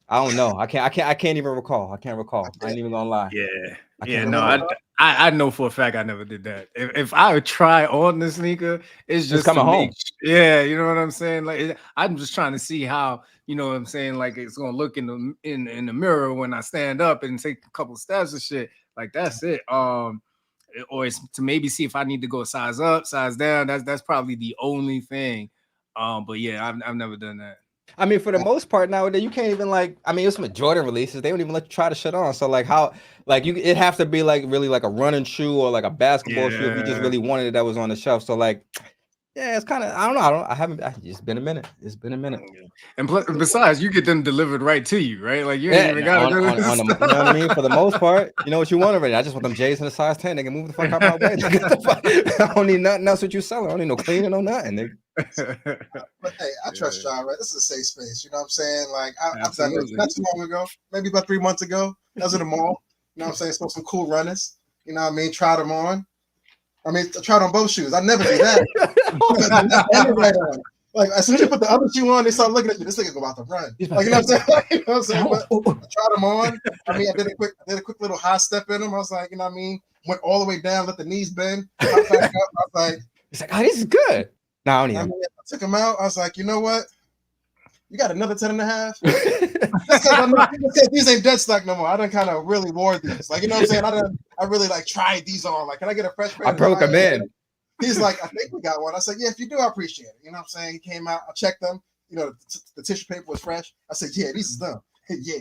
[SPEAKER 3] I don't know. I can't even recall. I can't recall. I ain't even gonna lie.
[SPEAKER 1] I know for a fact I never did that. If I would try on the sneaker, it's just
[SPEAKER 3] coming home.
[SPEAKER 1] Yeah, you know what I'm saying? Like, I'm just trying to see how, you know what I'm saying, like it's gonna look in the mirror when I stand up and take a couple steps of shit. Like, that's it. Or it's to maybe see if I need to go size up, size down. That's probably the only thing. But yeah, I've never done that.
[SPEAKER 3] I mean, for the most part nowadays, you can't even like. I mean, it's some Jordan releases. They don't even let you try the shit on. So like, how like it have to be like really like a running shoe or like a basketball shoe if you just really wanted it that was on the shelf. So like, yeah, it's kind of I don't know. I haven't. It's been a minute. It's been a minute.
[SPEAKER 1] And besides, you get them delivered right to you, right? Like you ain't even got to do this.
[SPEAKER 3] You know what I mean? For the most part, you know what you want already. I just want them J's in a size 10. They can move the fuck out my way. I don't need nothing else what you selling. I don't need no cleaning, no nothing, nigga.
[SPEAKER 2] But hey, I trust y'all, right? This is a safe space. You know what I'm saying? Like I've done this not too long ago, maybe about 3 months ago. I was in the mall. You know what I'm saying? Saw some cool runners. You know what I mean? Tried them on. I mean, I tried on both shoes. I never do that. Like as soon as you put the other shoe on, they start looking at you. This nigga about to run. Like, you know what I'm saying? You know what I'm saying? But I tried them on. I mean, I did a quick little high step in them. I was like, you know what I mean? Went all the way down, let the knees bend. I was like,
[SPEAKER 3] it's like, oh, this is good. No, I don't need them.
[SPEAKER 2] I took them out. I was like, you know what? You got another 10.5? These ain't dead stock no more. I done kind of really wore these. Like, you know what I'm saying? I really like tried these on. Like, can I get a fresh pair?
[SPEAKER 3] I broke them in.
[SPEAKER 2] He's like, I think we got one. I said, yeah, if you do, I appreciate it. You know what I'm saying? He came out. I checked them. You know, the tissue paper was fresh. I said, yeah, these is them. Yeah.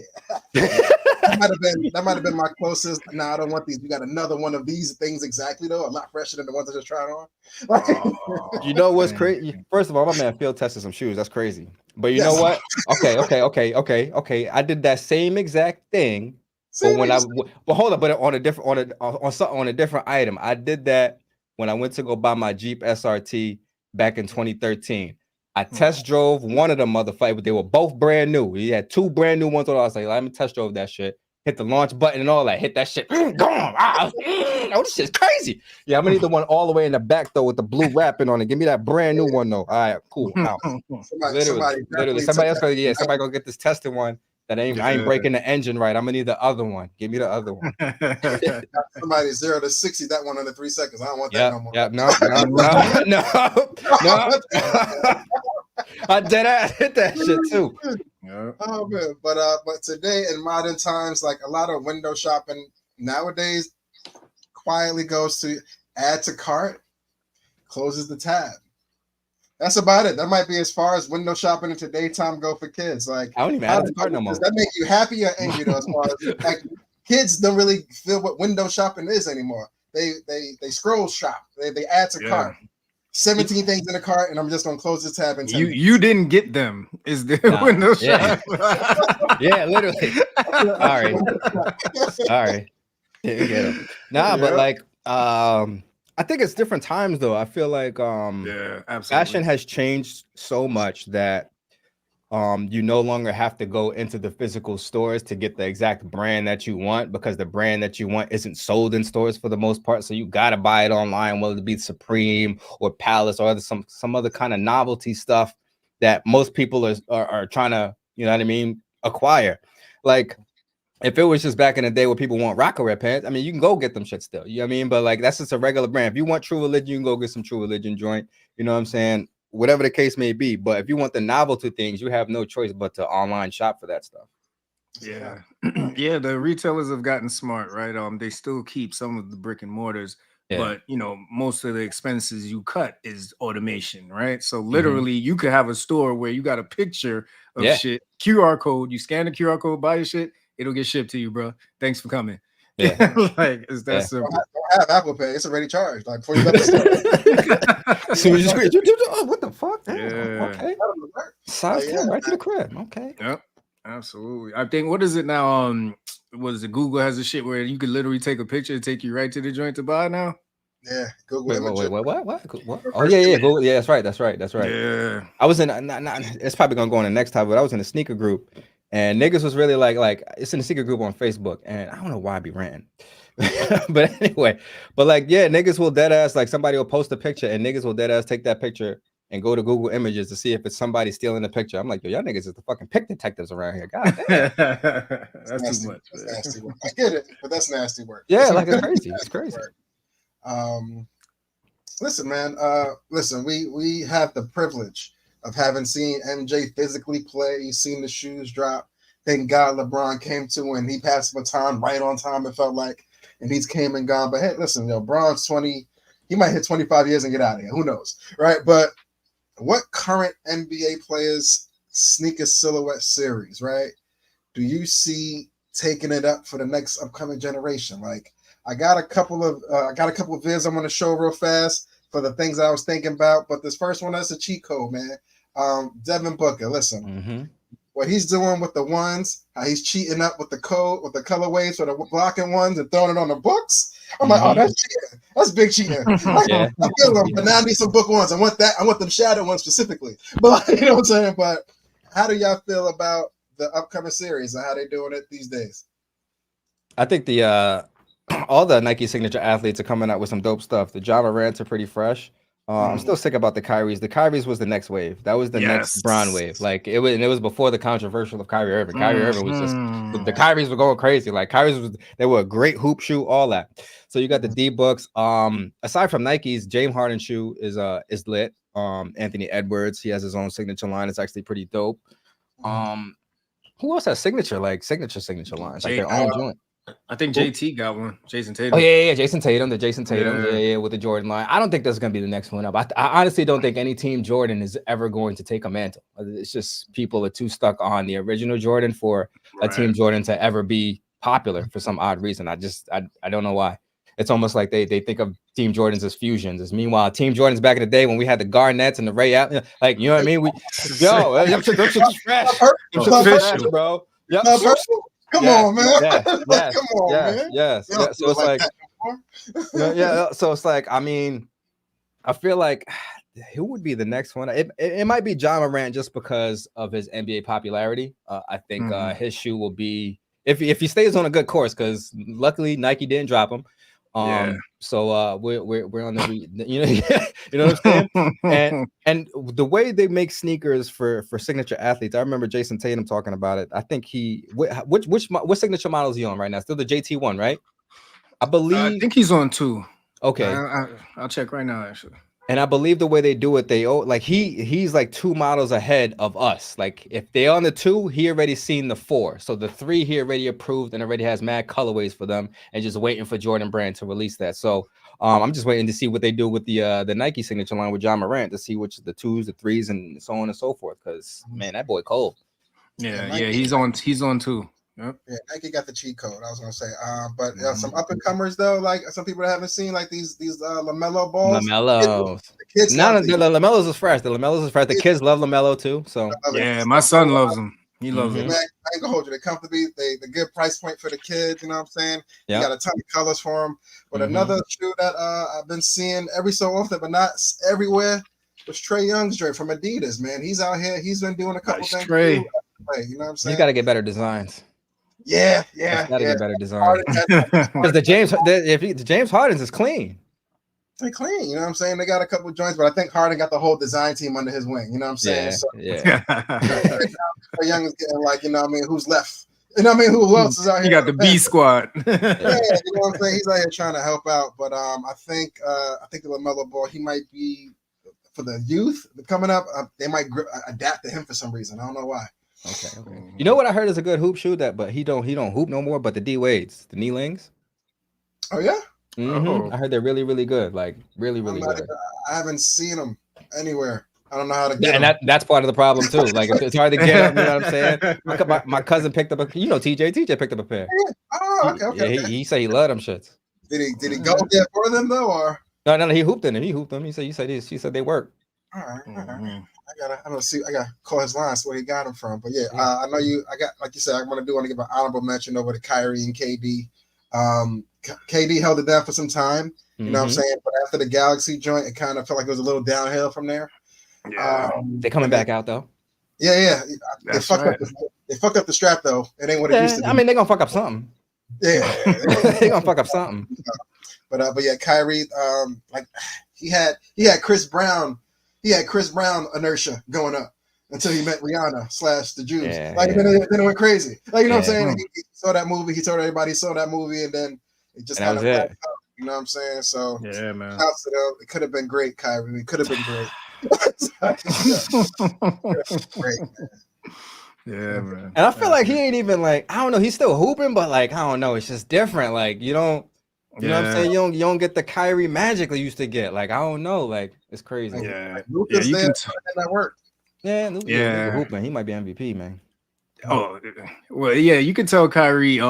[SPEAKER 2] That might have been my closest. Nah, I don't want these. We got another one of these things exactly, though. A lot fresher than the ones I just tried on.
[SPEAKER 3] You know what's crazy? First of all, my man field tested some shoes. That's crazy. But you know what? Okay. I did that same exact thing. But hold up, but on a different on a different item. I did that when I went to go buy my Jeep SRT back in 2013. I test drove one of them motherfuckers. They were both brand new. He had 2 brand new ones on. I was like, let me test drove that shit. Hit the launch button and all that. Hit that shit. Oh, this shit's crazy. Yeah, I'm gonna need the one all the way in the back though with the blue wrapping on it. Give me that brand new one though. All right, cool. Now, literally, somebody else somebody gonna get this tested one. That I ain't breaking the engine right. I'm gonna need the other one. Give me the other one.
[SPEAKER 2] Somebody 0 to 60, that one under 3 seconds. I don't want that no more.
[SPEAKER 3] Yeah, no. I did hit that shit too.
[SPEAKER 2] Yeah. Oh man, but today in modern times, like a lot of window shopping nowadays quietly goes to add to cart, closes the tab. That's about it. That might be as far as window shopping into daytime go for kids. Like,
[SPEAKER 3] I don't even have a card no more.
[SPEAKER 2] Does that make you happy or angry though? As far as like, kids don't really feel what window shopping is anymore. They scroll shop. They add to cart. 17 things in the cart, and I'm just gonna close the tab and
[SPEAKER 1] you didn't get them. Is there window shop?
[SPEAKER 3] Yeah, literally. Sorry. Didn't get them. But like I think it's different times though. I feel like
[SPEAKER 1] absolutely.
[SPEAKER 3] Fashion has changed so much that you no longer have to go into the physical stores to get the exact brand that you want, because the brand that you want isn't sold in stores for the most part. So you gotta buy it online, whether it be Supreme or Palace or some other kind of novelty stuff that most people are trying to, you know what I mean, acquire. Like, if it was just back in the day where people want Rocket Red pants, I mean, you can go get them shit still. You know what I mean? But like, that's just a regular brand. If you want True Religion, you can go get some True Religion joint. You know what I'm saying? Whatever the case may be. But if you want the novelty things, you have no choice but to online shop for that stuff.
[SPEAKER 1] Yeah. Yeah, the retailers have gotten smart, right? They still keep some of the brick and mortars, but you know, most of the expenses you cut is automation, right? So literally you could have a store where you got a picture of shit, QR code, you scan the QR code, buy your shit, it'll get shipped to you, bro. Thanks for coming.
[SPEAKER 3] Yeah.
[SPEAKER 1] Like, it's that simple.
[SPEAKER 2] Don't have Apple Pay. It's already charged. Like, before you got the
[SPEAKER 3] So you just what the fuck?
[SPEAKER 1] Yeah.
[SPEAKER 3] Okay. Right to the crib. Okay.
[SPEAKER 1] Yep. Absolutely. I think, what is it now? What is it? Google has a shit where you could literally take a picture and take you right to the joint to buy now.
[SPEAKER 2] Yeah, Google.
[SPEAKER 3] Wait, what? Oh yeah, Google. Yeah, that's right.
[SPEAKER 1] Yeah.
[SPEAKER 3] I was in. It's probably gonna go on the next time, but I was in a sneaker group, and niggas was really like it's in a secret group on Facebook, and I don't know why I be ranting. But anyway, niggas will dead ass, like, somebody will post a picture and niggas will dead ass take that picture and go to Google Images to see if it's somebody stealing the picture. I'm like, yo, y'all niggas is the fucking pick detectives around here. God damn.
[SPEAKER 1] That's
[SPEAKER 2] nasty,
[SPEAKER 1] too much.
[SPEAKER 2] That's nasty work. I get it, but that's nasty work.
[SPEAKER 3] Yeah, like, it's crazy. It's crazy.
[SPEAKER 2] Listen, man. Listen, we have the privilege of having seen MJ physically play, seen the shoes drop. Thank God LeBron came to, and he passed the baton right on time, it felt like, and he's came and gone. But hey, listen, yo, Bron's 20, he might hit 25 years and get out of here. Who knows, right? But what current NBA players' sneaker silhouette series, right, do you see taking it up for the next upcoming generation? Like, I got a couple of vids I'm gonna show real fast for the things I was thinking about. But this first one, that's a cheat code, man. Devin Booker, listen. What he's doing with the ones, how he's cheating up with the code, with the colorways for the blocking ones and throwing it on the books. I'm like, oh, that's cheating. That's big cheating.
[SPEAKER 3] Yeah.
[SPEAKER 2] I feel them, but now I need some book ones. I want that. I want them shadow ones specifically. But you know what I'm saying? But how do y'all feel about the upcoming series and how they doing it these days?
[SPEAKER 3] I think the all the Nike signature athletes are coming out with some dope stuff. The Ja Morants are pretty fresh. I'm still sick about the Kyries. The Kyries was the next wave. That was the next Bron wave. Like, it was before the controversial of Kyrie Irving. Kyrie Irving was just the Kyries were going crazy. Like, they were a great hoop shoe, all that. So you got the D books. Aside from Nike's, James Harden shoe is lit. Anthony Edwards, he has his own signature line. It's actually pretty dope. Who else has signature lines? Like their own joint.
[SPEAKER 1] I think JT got one. Jason Tatum.
[SPEAKER 3] Oh yeah, Jason Tatum. Yeah, with the Jordan line. I don't think that's gonna be the next one up. I honestly don't think any team Jordan is ever going to take a mantle. It's just people are too stuck on the original Jordan for a team Jordan to ever be popular for some odd reason. I don't know why. It's almost like they think of Team Jordans as fusions. As meanwhile, Team Jordans back in the day when we had the Garnets and the Ray Allen, like, you know what I mean? Them shit's fresh. Them shit's fresh, bro. Yep.
[SPEAKER 2] Come on, man.
[SPEAKER 3] Yes. So it's like, So it's like, I mean, I feel like who would be the next one? It might be Ja Morant just because of his NBA popularity. I think his shoe will be, if he stays on a good course, because luckily Nike didn't drop him. So we're on the you know what I'm saying? And the way they make sneakers for signature athletes, I remember Jason Tatum talking about it. I think what signature model is he on right now? Still the JT one, right? I believe.
[SPEAKER 1] I think he's on 2.
[SPEAKER 3] Okay,
[SPEAKER 1] I'll check right now, actually.
[SPEAKER 3] And I believe the way they do it, like he's like 2 models ahead of us. Like if they're on the 2, he already seen the 4. So the 3 he already approved and already has mad colorways for them and just waiting for Jordan Brand to release that. So I'm just waiting to see what they do with the Nike signature line with John Morant to see which the 2s, the 3s, and so on and so forth. Because man, that boy cold.
[SPEAKER 1] Yeah, he's on too. Yep.
[SPEAKER 2] Yeah, Nike got the cheat code. I was gonna say, but some up and comers though, like some people that haven't seen, like these LaMelo balls.
[SPEAKER 3] LaMelo.
[SPEAKER 2] The kids
[SPEAKER 3] None
[SPEAKER 2] love
[SPEAKER 3] of the LaMelos is fresh. The LaMelos is fresh. The kids love LaMelo too. So
[SPEAKER 1] yeah, my son loves them. He loves them.
[SPEAKER 2] Man, I ain't gonna hold you. They're comfortably, the good price point for the kids. You know what I'm saying?
[SPEAKER 3] Yeah.
[SPEAKER 2] You got a ton of colors for them. But another shoe that I've been seeing every so often, but not everywhere, was Trae Young's drink from Adidas. Man, he's out here. He's been doing a couple things.
[SPEAKER 1] Trey.
[SPEAKER 2] You know what I'm saying?
[SPEAKER 3] He's got to get better designs.
[SPEAKER 2] Yeah.
[SPEAKER 3] Got to get better designs. Because the James Harden's is clean.
[SPEAKER 2] They clean, you know what I'm saying? They got a couple joints, but I think Harden got the whole design team under his wing. You know what I'm saying?
[SPEAKER 3] Yeah.
[SPEAKER 2] Trae Young is getting like, you know what I mean? Who's left? You know what I mean? Who else is out here?
[SPEAKER 1] You got the B squad.
[SPEAKER 2] Yeah, you know what I'm saying? He's out here trying to help out, but I think the LaMelo ball, he might be for the youth coming up. They might adapt to him for some reason. I don't know why.
[SPEAKER 3] Okay. You know what I heard is a good hoop shoe but he don't hoop no more. But the D Wades, the knee lings.
[SPEAKER 2] Oh yeah.
[SPEAKER 3] I heard they're really, really good. Like really, really good.
[SPEAKER 2] I haven't seen them anywhere. I don't know how to get them.
[SPEAKER 3] And that's part of the problem too. Like it's hard to get them. You know what I'm saying? My cousin picked up TJ picked up a pair.
[SPEAKER 2] Oh, okay.
[SPEAKER 3] Yeah, he said he loved them shits.
[SPEAKER 2] Did he go there for them though, or
[SPEAKER 3] no? He hooped in them. He said they work.
[SPEAKER 2] All right. I gotta call his line, so where he got them from. But yeah, I know you. I got, like you said, I want to give an honorable mention over to Kyrie and KD. KD held it down for some time. You know what I'm saying? But after the Galaxy joint, it kind of felt like it was a little downhill from there.
[SPEAKER 1] Yeah.
[SPEAKER 3] They're coming back out though.
[SPEAKER 2] Yeah. They fucked up the strap though. It ain't what it used to be.
[SPEAKER 3] I mean, they're gonna fuck up something.
[SPEAKER 2] Yeah,
[SPEAKER 3] they're gonna fuck up something.
[SPEAKER 2] But yeah, Kyrie, like he had Chris Brown. He had Chris Brown inertia going up until he met Rihanna / the Jews. Then it went crazy. Like, you know what I'm saying? He saw that movie. He told everybody he saw that movie, and then it just kind of wrapped up. You know what I'm saying? So
[SPEAKER 1] yeah, man.
[SPEAKER 2] It could have been great, Kyrie. It could have been great. Great, man.
[SPEAKER 1] Yeah, man.
[SPEAKER 3] And I feel like he ain't even like, I don't know, he's still hooping, but like, I don't know, it's just different. Like, you know what I'm saying? You don't get the Kyrie magic they used to get. Like, I don't know. Like, it's crazy.
[SPEAKER 2] Yeah. You can that work.
[SPEAKER 3] Yeah, hooping. He might be MVP, man.
[SPEAKER 1] Oh, well, yeah, you can tell Kyrie,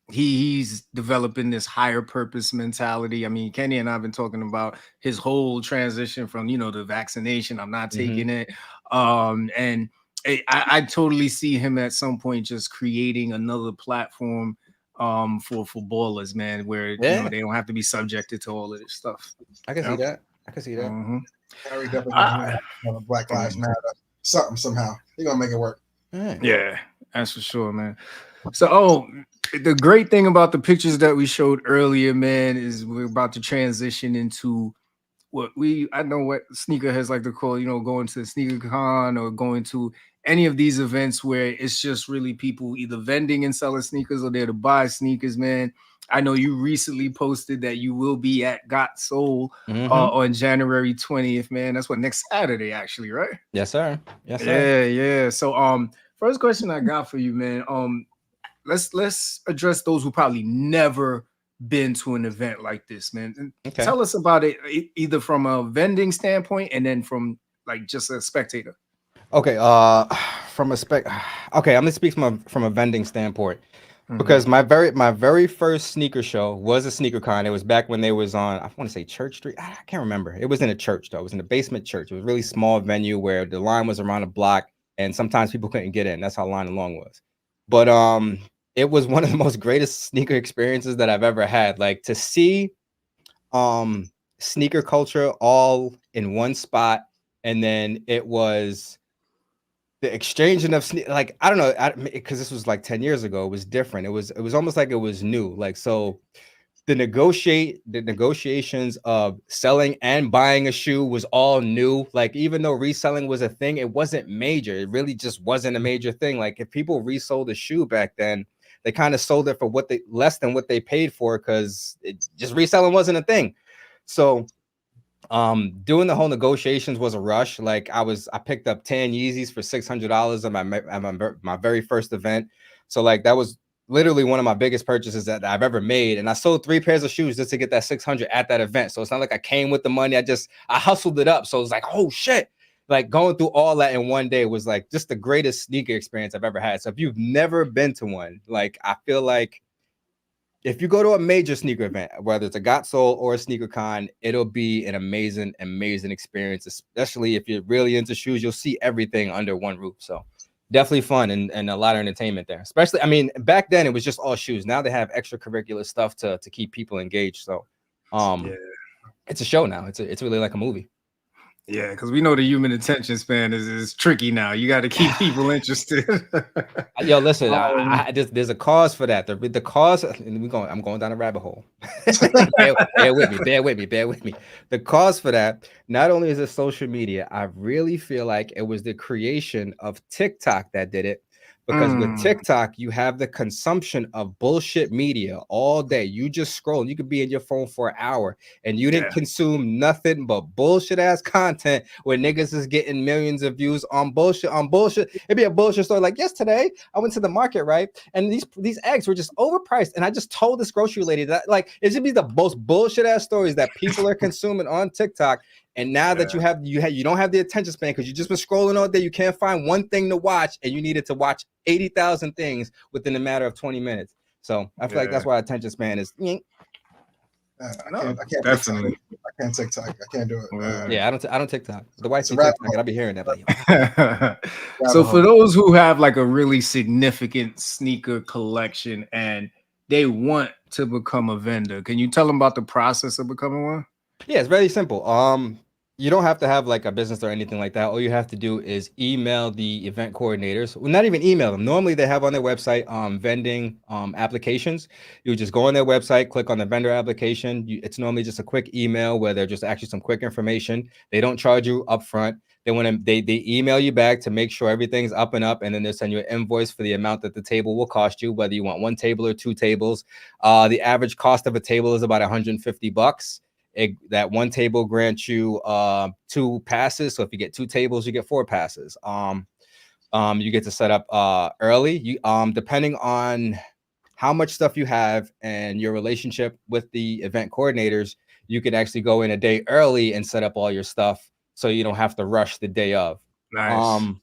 [SPEAKER 1] he's developing this higher purpose mentality. I mean, Kenny and I have been talking about his whole transition from, the vaccination. I'm not taking it. And I totally see him at some point just creating another platform for ballers, man, where they don't have to be subjected to all of this stuff.
[SPEAKER 3] I can see that.
[SPEAKER 2] Kyrie definitely Black Lives Matter. Something somehow. He's gonna make it work.
[SPEAKER 1] Yeah, that's for sure, man. So, the great thing about the pictures that we showed earlier, man, is we're about to transition into what I know what sneakerheads like to call, going to sneaker con or going to any of these events where it's just really people either vending and selling sneakers or there to buy sneakers, man. I know you recently posted that you will be at Got Soul on January 20th, man. That's next Saturday, actually, right?
[SPEAKER 3] Yes, sir. Yes, sir.
[SPEAKER 1] Yeah. So, first question I got for you, man. Let's address those who probably never been to an event like this, man. Okay. Tell us about it, either from a vending standpoint and then from like just a spectator.
[SPEAKER 3] Okay. I'm gonna speak from a vending standpoint. Because my very first sneaker show was a sneaker con. It was back when they was on, I want to say Church Street. I can't remember. It was in a church though. It was in a basement church. It was a really small venue where the line was around a block and sometimes people couldn't get in. That's how line along was. But it was one of the most greatest sneaker experiences that I've ever had. Like to see sneaker culture all in one spot, and then it was the exchanging of like, I don't know, because this was like 10 years ago. It was different. It was almost like it was new. Like, so the negotiations of selling and buying a shoe was all new. Like, even though reselling was a thing, it wasn't major. It really just wasn't a major thing. Like, if people resold a shoe back then, they kind of sold it for less than what they paid for, because just reselling wasn't a thing. So Doing the whole negotiations was a rush. Like I picked up 10 Yeezys for $600 at my very first event. So like that was literally one of my biggest purchases that I've ever made. And I sold 3 pairs of shoes just to get that 600 at that event. So it's not like I came with the money. I hustled it up. So it was like, oh shit. Like going through all that in one day was like just the greatest sneaker experience I've ever had. So if you've never been to one, like I feel like if you go to a major sneaker event, whether it's a Got Soul or a sneaker con, it'll be an amazing experience, especially if you're really into shoes. You'll see everything under one roof. So definitely fun and a lot of entertainment there. Especially, I mean, back then it was just all shoes. Now they have extracurricular stuff to keep people engaged. So it's a show now. It's really like a movie.
[SPEAKER 1] Yeah, because we know the human attention span is tricky now. You got to keep people interested.
[SPEAKER 3] Yo, listen, there's a cause for that. The cause, and I'm going down a rabbit hole. bear with me. The cause for that, not only is it social media, I really feel like it was the creation of TikTok that did it. Because with TikTok, you have the consumption of bullshit media all day. You just scroll. You could be in your phone for an hour and you didn't consume nothing but bullshit ass content where niggas is getting millions of views on bullshit. It'd be a bullshit story like, yes, today I went to the market, right? And these eggs were just overpriced. And I just told this grocery lady that, like, it should be the most bullshit ass stories that people are consuming on TikTok. And now that you don't have the attention span because you just been scrolling all day, you can't find one thing to watch, and you needed to watch 80,000 things within a matter of 20 minutes. So I feel like that's why attention span is.
[SPEAKER 2] I can't
[SPEAKER 1] definitely.
[SPEAKER 2] I can't TikTok. I can't do it.
[SPEAKER 3] Yeah, I don't TikTok. The wife TikTok, I'll be hearing that. Like,
[SPEAKER 1] so for those who have like a really significant sneaker collection and they want to become a vendor, can you tell them about the process of becoming one?
[SPEAKER 3] Yeah, it's very simple. You don't have to have like a business or anything like that. All you have to do is email the event coordinators. Well, not even email them. Normally they have on their website vending applications. You just go on their website, click on the vendor application. It's normally just a quick email where they're just actually some quick information. They don't charge you upfront. They email you back to make sure everything's up and up, and then they'll send you an invoice for the amount that the table will cost you, whether you want 1 table or 2 tables. The average cost of a table is about $150. That 1 table grants you 2 passes. So if you get 2 tables, you get 4 passes. You get to set up early. You depending on how much stuff you have and your relationship with the event coordinators, you can actually go in a day early and set up all your stuff so you don't have to rush the day of.
[SPEAKER 1] Nice.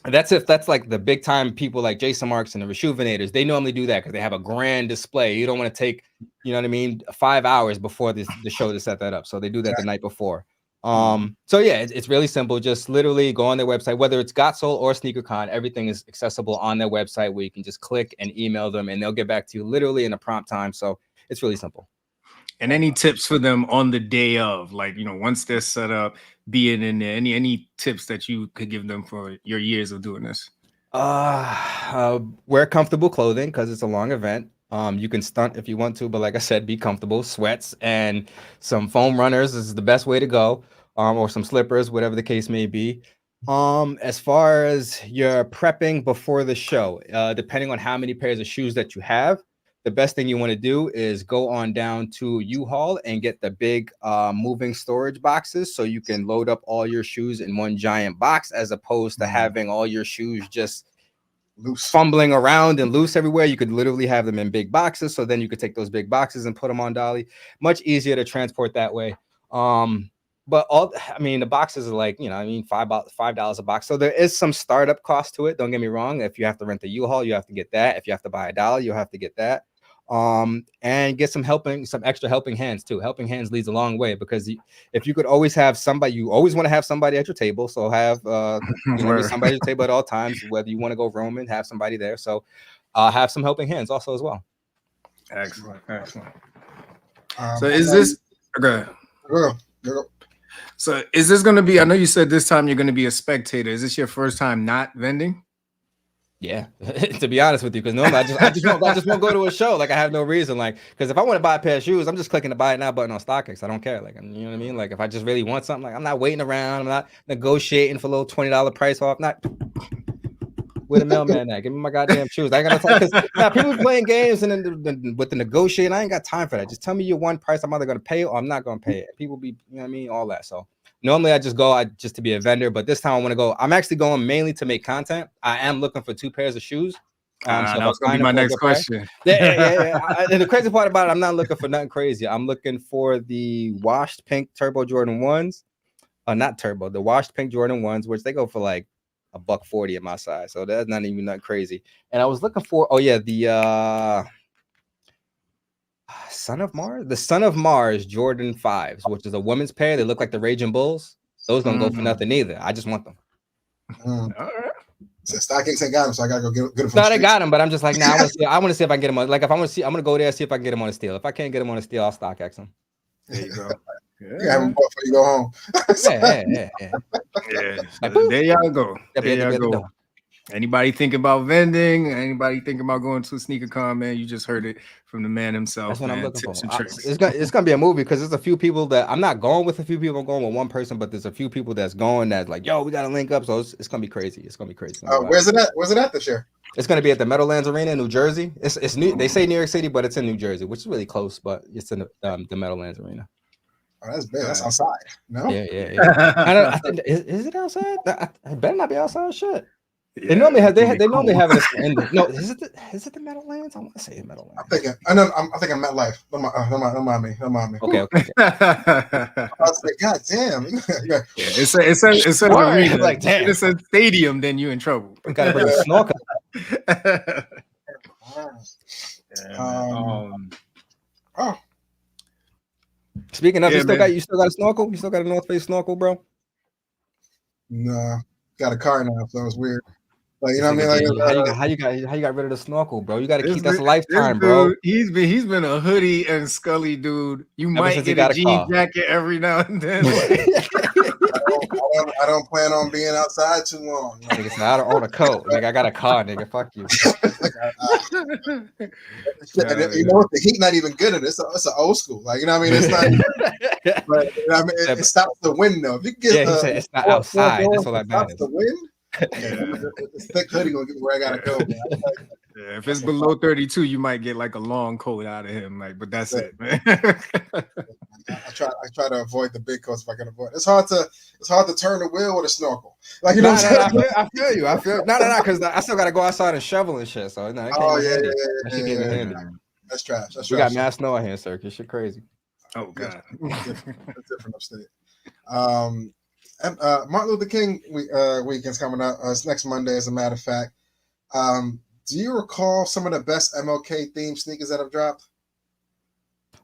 [SPEAKER 3] That's like the big time people like Jason Marks and the Rejuvenators. They normally do that because they have a grand display. You don't want to take, you know what I mean, 5 hours before the show to set that up. So they do that the night before. So yeah, it's really simple. Just literally go on their website, whether it's Got Soul or SneakerCon, everything is accessible on their website where you can just click and email them and they'll get back to you literally in a prompt time. So it's really simple.
[SPEAKER 1] And any tips for them on the day of, like, you know, once they're set up, being in there, any tips that you could give them for your years of doing this?
[SPEAKER 3] Wear comfortable clothing because it's a long event. You can stunt if you want to, but like I said, be comfortable. Sweats and some foam runners is the best way to go, or some slippers, whatever the case may be. As far as your prepping before the show, depending on how many pairs of shoes that you have, the best thing you want to do is go on down to U-Haul and get the big moving storage boxes so you can load up all your shoes in one giant box, as opposed to having all your shoes just loose, fumbling around and loose everywhere. You could literally have them in big boxes, so then you could take those big boxes and put them on dolly. Much easier to transport that way. But the boxes are like, you know, $5 a box. So there is some startup cost to it. Don't get me wrong. If you have to rent the U-Haul, you have to get that. If you have to buy a dolly, you'll have to get that. And get some extra helping hands too. Helping hands leads a long way, because if you could always have somebody, you always want to have somebody at your table. So have somebody at your table at all times, whether you want to go roaming, have somebody there. So have some helping hands also as well.
[SPEAKER 1] Excellent. So is this okay? So is this going to be, I know you said this time you're going to be a spectator. Is this your first time not vending?
[SPEAKER 3] Yeah, to be honest with you, because normally I just won't go to a show. Like, I have no reason. Like, because if I want to buy a pair of shoes, I'm just clicking the buy it now button on StockX. I don't care. Like, you know what I mean? Like, if I just really want something, like, I'm not waiting around. I'm not negotiating for a little $20 price off. Where the mailman at? Give me my goddamn shoes. I ain't got no time because now people playing games and then with the negotiating, I ain't got time for that. Just tell me your one price. I'm either gonna pay or I'm not gonna pay it. People be, you know what I mean, all that. So normally I just go just to be a vendor, but this time I want to go. I'm actually going mainly to make content. I am looking for 2 pairs of shoes. So
[SPEAKER 1] that was gonna be my next question.
[SPEAKER 3] And the crazy part about it, I'm not looking for nothing crazy. I'm looking for the washed pink Turbo Jordan 1s. Not turbo, the washed pink Jordan 1s, which they go for like $140 at my size. So that's not even that crazy. And I was looking for, the Son of Mars Jordan 5s, which is a women's pair. They look like the Raging Bulls. Those don't go for nothing either. I just want them.
[SPEAKER 2] All right. So StockX ain't got them, so I gotta go get them.
[SPEAKER 3] No, they got them, but I'm just like, I want to see if I can get them on. Like, if I want to see, I'm gonna go there see if I can get them on a steal. If I can't get them on a steal, I'll StockX them.
[SPEAKER 1] There you go.
[SPEAKER 2] You have them before you go home.
[SPEAKER 1] Like, there y'all go. There y'all go. Anybody thinking about vending? Anybody thinking about going to a sneaker con, man? You just heard it from the man himself.
[SPEAKER 3] That's what I'm looking
[SPEAKER 1] Tips
[SPEAKER 3] for.
[SPEAKER 1] and tricks.
[SPEAKER 3] It's gonna be a movie because there's a few people that I'm not going with. A few people, I'm going with one person, but there's a few people that's going that's like, yo, we gotta link up. So it's gonna be crazy. It's gonna be crazy.
[SPEAKER 2] Where's it at? Where's it at this year?
[SPEAKER 3] It's gonna be at the Meadowlands Arena in New Jersey. It's new. They say New York City, but it's in New Jersey, which is really close. But it's in the Meadowlands Arena.
[SPEAKER 2] Oh, that's big. That's outside. No.
[SPEAKER 3] Yeah. I think is it outside? It better not be outside. Shit. They normally have. They normally have it in the. No, is it the Meadowlands? I want to say Meadowlands.
[SPEAKER 2] I'm thinking MetLife. Don't mind me.
[SPEAKER 3] Okay.
[SPEAKER 2] I was like, God damn.
[SPEAKER 1] Yeah, it's an arena.
[SPEAKER 3] Like, damn.
[SPEAKER 1] It's a stadium. Then you in trouble.
[SPEAKER 3] We gotta bring a snorkel. Speaking of, you still got a snorkel? You still got a North Face snorkel, bro?
[SPEAKER 2] No, got a car now, so it's weird. Like, you know what I mean? Like,
[SPEAKER 3] how you got rid of the snorkel, bro? You got to keep that's a lifetime, bro.
[SPEAKER 1] He's been a hoodie and Scully dude. You might get a jean jacket every now and then.
[SPEAKER 2] I don't plan on being outside too long.
[SPEAKER 3] Nigga said, I don't own a coat. Nigga, I got a car, nigga. Fuck you.
[SPEAKER 2] And you know what? The heat not even good at it. It's an old school. Like, you know what I mean? It's not. But you know what I mean, it stops the wind though. If you get
[SPEAKER 3] he said it's not outside. That's all that matters.
[SPEAKER 2] The wind. This thick hoodie gonna get me where I gotta go.
[SPEAKER 1] Yeah, if it's below 32, you might get like a long coat out of him. Like, but that's it, man.
[SPEAKER 2] I try to avoid the big coats if I can avoid. It's hard to turn the wheel with a snorkel. Like, you know what I'm saying?
[SPEAKER 3] I feel you. No, because I still gotta go outside and shovel and shit. So
[SPEAKER 2] That's trash.
[SPEAKER 3] We got mass snow out here, sir. This shit crazy.
[SPEAKER 1] Oh god,
[SPEAKER 2] that's different upstate. Martin Luther King weekend's coming up. It's next Monday, as a matter of fact. Do you recall some of the best MLK themed sneakers that have dropped?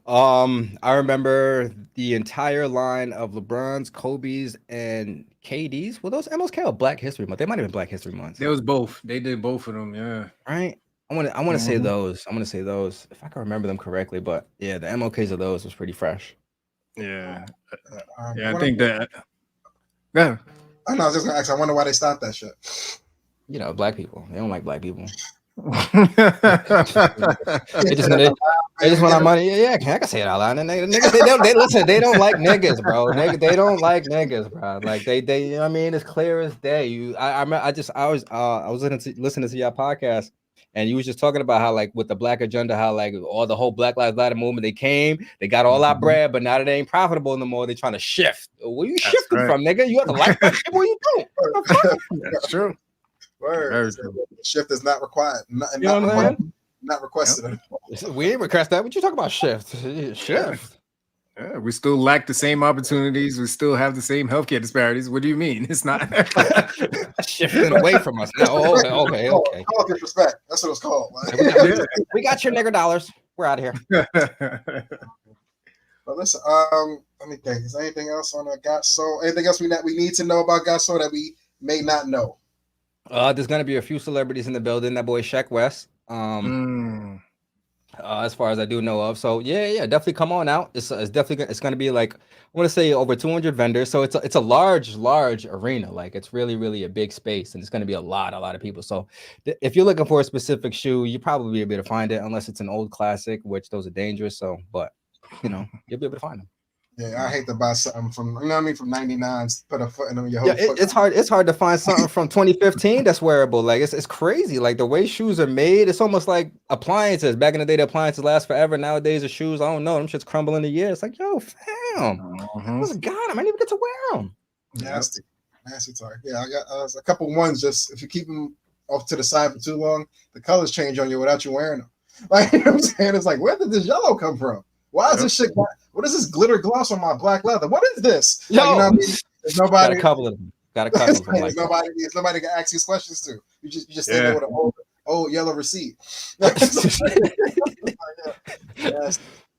[SPEAKER 3] I remember the entire line of LeBron's, Kobe's, and KD's. Well, those MLK or Black History Month. They might have been Black History Month.
[SPEAKER 1] There was both. They did both of them. Yeah.
[SPEAKER 3] Right. I want to say those. I'm gonna say those if I can remember them correctly. But yeah, the MLKs of those was pretty fresh.
[SPEAKER 1] Yeah. I think that. Yeah.
[SPEAKER 2] I know. I was just gonna ask. I wonder why they stopped that shit.
[SPEAKER 3] You know, black people. They don't like black people.
[SPEAKER 1] They
[SPEAKER 3] just want our money. Yeah, I can say it out loud. And niggas, they listen. They don't like niggas, bro. They don't like niggas, bro. Like they. You know what I mean, it's clear as day. I was listening to your podcast, and you was just talking about how, like, with the black agenda, how, like, all the whole Black Lives Matter movement, they got all our bread, but now that they ain't profitable no more, they trying to shift. Where you shifting from, nigga? You have to like that shit. What you doing?
[SPEAKER 1] That's true.
[SPEAKER 2] Word. The shift is not required. Not requested.
[SPEAKER 3] Yep. We ain't request that. What you talking about? Shift.
[SPEAKER 1] Yeah, we still lack the same opportunities. We still have the same healthcare disparities. What do you mean? It's not
[SPEAKER 3] shifting away from us. Okay.
[SPEAKER 2] Call disrespect. That's what it's called.
[SPEAKER 3] We got your nigger dollars. We're out of here.
[SPEAKER 2] But listen, let me think. Is there anything else on Got Soul? Anything else we need to know about Got Soul that we may not know?
[SPEAKER 3] There's gonna be a few celebrities in the building. That boy Shaq West. As far as I do know of. So yeah, definitely come on out. It's gonna be like, I want to say over 200 vendors. So it's a large arena. Like, it's really a big space, and it's gonna be a lot of people. So if you're looking for a specific shoe, you probably be able to find it, unless it's an old classic, which those are dangerous. So, but you know, you'll be able to find them.
[SPEAKER 2] Yeah, I hate to buy something from, you know what I mean, from 99, put a foot in them, your
[SPEAKER 3] Yeah,
[SPEAKER 2] whole foot.
[SPEAKER 3] it's hard. It's hard to find something from 2015 that's wearable. Like it's crazy. Like the way shoes are made, it's almost like appliances. Back in the day, the appliances last forever. Nowadays, the shoes, I don't know, them shits crumble in a year. It's like, yo, fam, I just got them. I didn't even get to wear them.
[SPEAKER 2] Nasty talk. Yeah, I got a couple ones. Just if you keep them off to the side for too long, the colors change on you without you wearing them. Like, you know what I'm saying? It's like, where did this yellow come from? Why is this shit? What is this glitter gloss on my black leather? What is this?
[SPEAKER 3] Yo,
[SPEAKER 2] like, you know what I mean? There's nobody.
[SPEAKER 3] Got a couple of them. Got a couple of them.
[SPEAKER 2] There's nobody can ask these questions to. You just stand there with an old yellow receipt.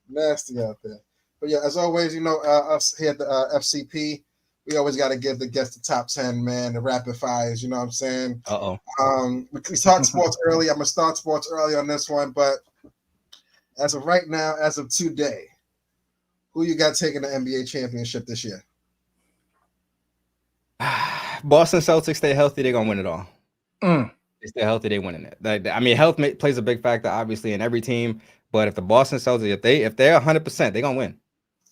[SPEAKER 2] Nasty out there. But yeah, as always, you know, us here at the FCP, we always got to give the guests the top 10, man, the rapid fires. You know what I'm saying? We talked sports early. I'm gonna start sports early on this one, but as of right now, as of today, who you got taking the NBA championship this year?
[SPEAKER 3] Boston Celtics stay healthy, they're gonna win it all. They stay healthy, they winning it. I mean, health plays a big factor, obviously, in every team. But if the Boston Celtics, if they're 100%, they're gonna win.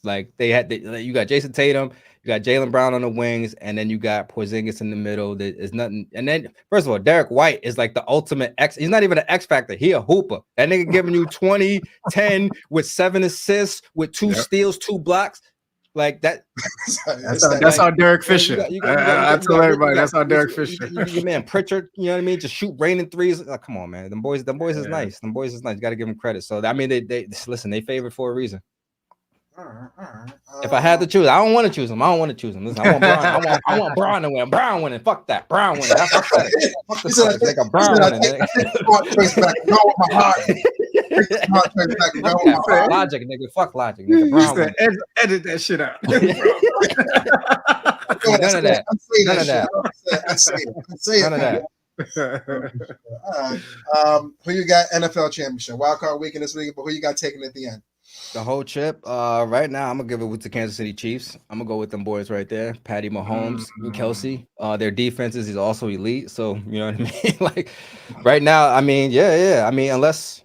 [SPEAKER 3] Like you got Jason Tatum, you got Jaylen Brown on the wings, and then you got Porzingis in the middle. There is nothing. And then, first of all, Derek White is like the ultimate X. He's not even an X factor. He a hooper. That nigga giving you 20, 10 with 7 assists, with 2 steals, 2 blocks. Like that.
[SPEAKER 1] That's our Derek Fisher. I tell everybody that's our Derek Fisher.
[SPEAKER 3] Your man Pritchard, you know what I mean? Just shoot raining threes. Like, come on, man. Them boys is nice. Them boys is nice. You got to give them credit. So I mean, they listen. They favored for a reason.
[SPEAKER 2] All right.
[SPEAKER 3] If I had to choose, I don't want to choose them. Listen, I want Brown. I want Brown to win. Brown winning. Fuck that. Brown winning. That's what I said. Fuck the Celtics. Like a Brown winning. Fuck logic, nigga. Fuck logic, nigga. Brown winning.
[SPEAKER 1] Edit that shit out.
[SPEAKER 3] None of that. None of that.
[SPEAKER 2] None of that. All right. Who you got NFL championship? Wild card weekend this week, but who you got taking at the end?
[SPEAKER 3] The whole chip. Right now, I'm gonna give it with the Kansas City Chiefs. I'm gonna go with them boys right there. Patty Mahomes and Kelsey. Their defenses is also elite. So you know what I mean. Like right now, I mean, yeah. I mean, unless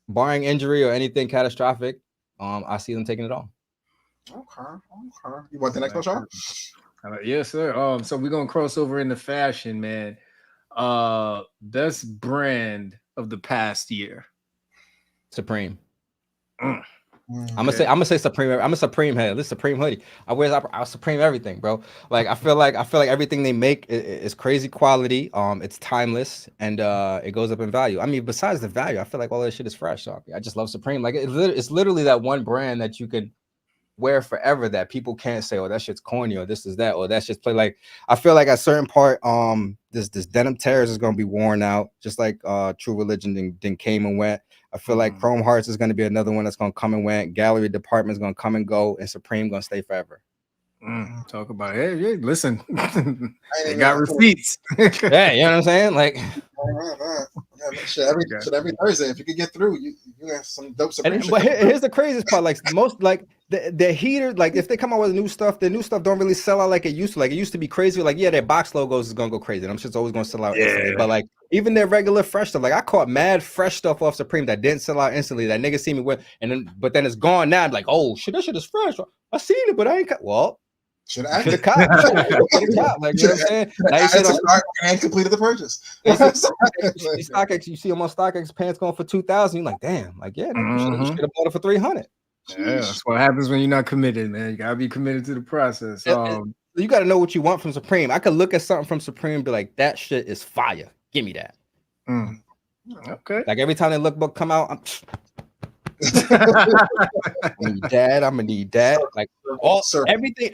[SPEAKER 3] barring injury or anything catastrophic, I see them taking it all.
[SPEAKER 2] Okay. You want the next one, Sean?
[SPEAKER 1] Yes, sir. So we're gonna cross over into fashion, man. Best brand of the past year.
[SPEAKER 3] Supreme. I'm gonna say Supreme. I'm a Supreme head. This Supreme hoodie. I Supreme everything, bro. Like I feel like everything they make is crazy quality. It's timeless and it goes up in value. I mean, besides the value, I feel like all that shit is fresh. So I just love Supreme. Like it's literally that one brand that you could wear forever that people can't say, oh, that shit's corny or this is that or that's just play. Like I feel like at a certain part, this denim tears is gonna be worn out, just like True Religion then came and went. I feel like Chrome Hearts is going to be another one that's going to come and went. Gallery Department is going to come and go, and Supreme going to stay forever.
[SPEAKER 1] Talk about it. Hey, listen, they got receipts.
[SPEAKER 3] Yeah, you know what I'm saying? Like,
[SPEAKER 2] every Thursday, if you could get through, you have some dope Supreme.
[SPEAKER 3] But here's the craziest part: like most, like the heater, like if they come out with new stuff, the new stuff don't really sell out like it used to. Like it used to be crazy. Like their box logos is gonna go crazy. I'm sure it's always gonna sell out instantly. But like even their regular fresh stuff, like I caught mad fresh stuff off Supreme that didn't sell out instantly. That nigga see me with, but then it's gone now. I'm like, oh shit, that shit is fresh. I seen it, but I ain't
[SPEAKER 2] should I
[SPEAKER 3] the cop? Like you know what I'm saying?
[SPEAKER 2] Like, and completed the purchase.
[SPEAKER 3] StockX, you see them on StockX pants going for 2,000. You're like, damn, like you should have bought it for 300.
[SPEAKER 1] Yeah, that's what happens when you're not committed, man. You gotta be committed to the process.
[SPEAKER 3] You gotta know what you want from Supreme. I could look at something from Supreme and be like, that shit is fire. Give me that.
[SPEAKER 1] Okay.
[SPEAKER 3] Like every time the lookbook come out, I'm gonna need that. Like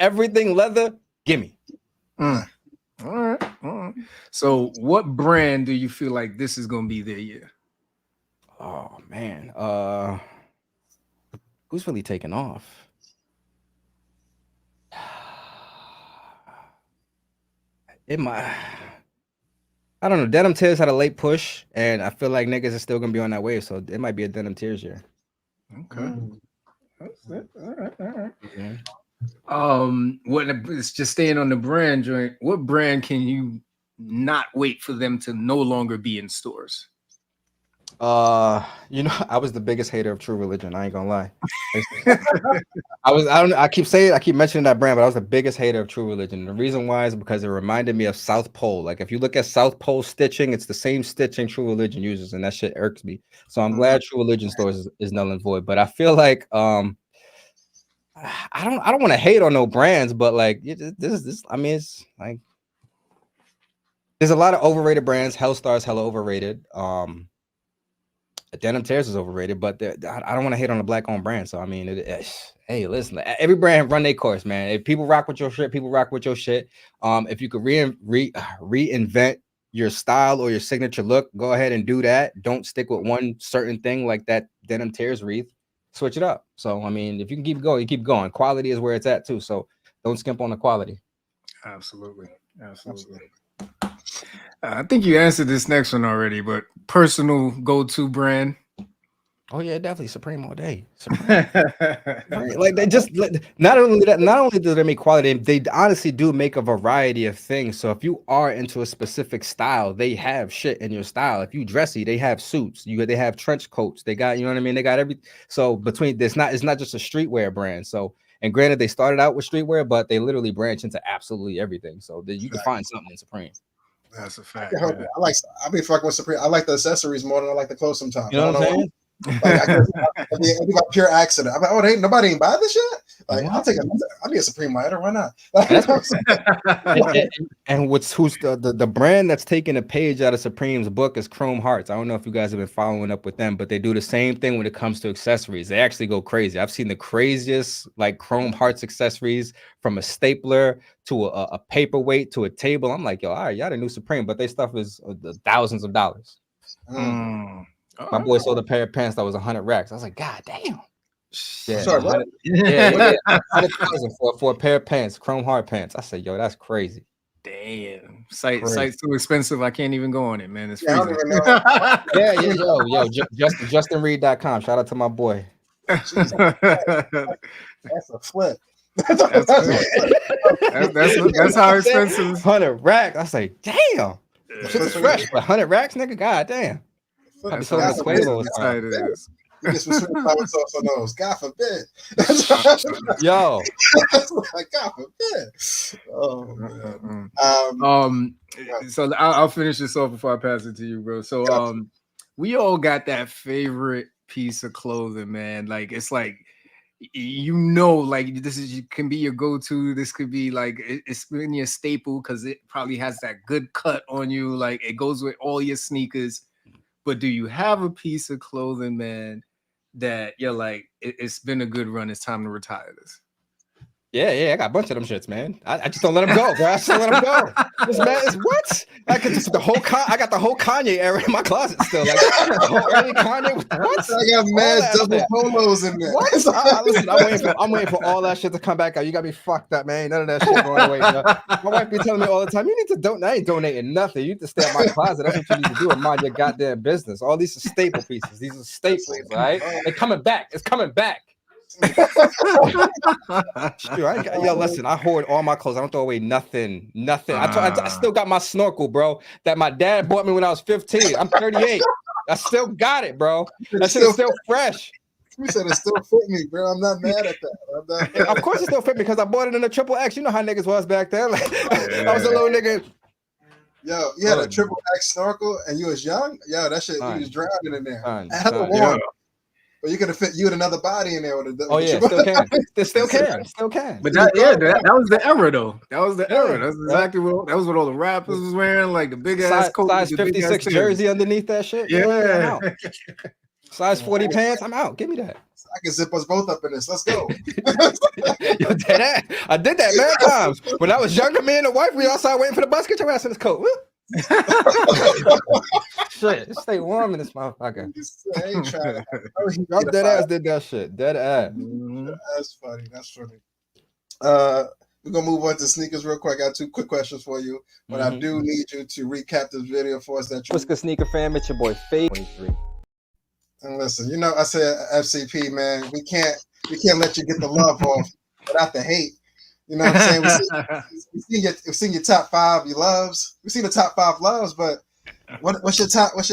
[SPEAKER 3] everything leather, gimme.
[SPEAKER 1] All right. So what brand do you feel like this is gonna be their year?
[SPEAKER 3] Oh man. Who's really taking off? I don't know. Denim Tears had a late push, and I feel like niggas are still gonna be on that wave, so it might be a Denim Tears year.
[SPEAKER 1] Okay. That's it. All right.
[SPEAKER 3] Yeah.
[SPEAKER 1] It's just staying on the brand joint. What brand can you not wait for them to no longer be in stores?
[SPEAKER 3] You know, I was the biggest hater of True Religion. I ain't gonna lie. I keep saying, I keep mentioning that brand, but I was the biggest hater of True Religion. The reason why is because it reminded me of South Pole. Like if you look at South Pole stitching, it's the same stitching True Religion uses, and that shit irks me. So I'm glad True Religion stores is null and void. But I feel like I don't want to hate on no brands, but like this I mean, it's like there's a lot of overrated brands. Hellstar is hella overrated. Denim Tears is overrated, but I don't want to hate on a black-owned brand. So I mean, hey, listen, every brand run their course, man. If people rock with your shit, people rock with your shit. If you could reinvent your style or your signature look, go ahead and do that. Don't stick with one certain thing like that Denim Tears wreath. Switch it up. So I mean, if you can keep going, you keep going. Quality is where it's at too. So don't skimp on the quality.
[SPEAKER 1] Absolutely. I think you answered this next one already, but personal go-to brand.
[SPEAKER 3] Oh yeah, definitely Supreme all day. Supreme. Like they just not only do they make quality, they honestly do make a variety of things. So if you are into a specific style, they have shit in your style. If you dressy, they have suits. They have trench coats. They got, you know what I mean? They got every. So between this, it's not just a streetwear brand. So and granted, they started out with streetwear, but they literally branch into absolutely everything. So that you can find something in Supreme.
[SPEAKER 1] That's a fact.
[SPEAKER 2] I be fucking with Supreme. I like the accessories more than I like the clothes sometimes.
[SPEAKER 3] You know what I'm saying?
[SPEAKER 2] Like, I think a pure accident. I'm like, oh, nobody ain't buy this shit. Like, I'll be a Supreme writer. Why not?
[SPEAKER 3] And who's the brand that's taking a page out of Supreme's book is Chrome Hearts. I don't know if you guys have been following up with them, but they do the same thing when it comes to accessories. They actually go crazy. I've seen the craziest like Chrome Hearts accessories, from a stapler to a paperweight to a table. I'm like, yo, all right, y'all the new Supreme, but their stuff is thousands of dollars. My boy sold a pair of pants that was 100 racks. I was like, God damn. Yeah,
[SPEAKER 2] sorry,
[SPEAKER 3] 100,000 for a pair of pants, Chrome Heart pants. I said, yo, that's crazy.
[SPEAKER 1] Damn, site's too expensive. I can't even go on it, man. It's
[SPEAKER 2] freezing.
[SPEAKER 3] JustinReed.com. Shout out to my boy.
[SPEAKER 2] That's a flip.
[SPEAKER 1] That's how expensive.
[SPEAKER 3] 100 racks. I say, damn. Shit is fresh, but 100 racks, nigga. God damn.
[SPEAKER 2] God forbid.
[SPEAKER 3] Yo.
[SPEAKER 2] God forbid. Oh man.
[SPEAKER 1] So I'll finish this off before I pass it to you, bro. So we all got that favorite piece of clothing, man. Like it's like, you know, like this can be your go-to. This could be like it's been your staple because it probably has that good cut on you. Like it goes with all your sneakers. But do you have a piece of clothing, man, that you're like, it's been a good run, it's time to retire this?
[SPEAKER 3] Yeah, I got a bunch of them shits, man. I just don't let them go, bro. I just don't let them go. This man is what? I got the whole Kanye era in my closet still. Like early Kanye. What?
[SPEAKER 2] I got mad double polos in there.
[SPEAKER 3] What? Listen, I'm waiting for all that shit to come back out. You got me fucked up, man. None of that shit going away. My wife be telling me all the time, you need to donate. I ain't donating nothing. You need to stay in my closet. That's what you need to do and mind your goddamn business. All these are staple pieces. These are staples, right? They're coming back. It's coming back. Yo, listen, I hoard all my clothes. I don't throw away nothing. I still got my snorkel, bro, that my dad bought me when I was 15. I'm 38. I still got it, bro. That shit is still fresh.
[SPEAKER 2] You said it still fit me, bro. I'm not mad at that.
[SPEAKER 3] Of course it still fit me because I bought it in a triple X. You know how niggas was back then. Like, I was a little nigga.
[SPEAKER 2] Yo, you had a triple X snorkel and you was young? Yo, that shit, you was drowning in there. But you could have fit you and another body in there with a.
[SPEAKER 3] Oh yeah, still can.
[SPEAKER 1] But that was the era though. That was the era. That's exactly what all the rappers was wearing, like the big ass coat,
[SPEAKER 3] size 56 jersey underneath that shit.
[SPEAKER 1] Yeah.
[SPEAKER 3] Size 40 pants. I'm out. Give me that.
[SPEAKER 2] I can zip us both up in this. Let's go.
[SPEAKER 3] Yo, I did that many times. When I was younger, me and the wife, we outside waiting for the bus. Get your ass in this coat. Shit, stay warm in this motherfucker. Y'all dead ass did that shit. Dead ass.
[SPEAKER 2] That's funny. We're gonna move on to sneakers real quick. I got 2 quick questions for you, but I do need you to recap this video for us.
[SPEAKER 3] What's good, sneaker fam? It's your boy Fade 23.
[SPEAKER 2] And listen, you know, I said FCP, man, we can't let you get the love off without the hate. You know what I'm saying? We've seen your top 5 loves. We've seen the top 5 loves, but What's your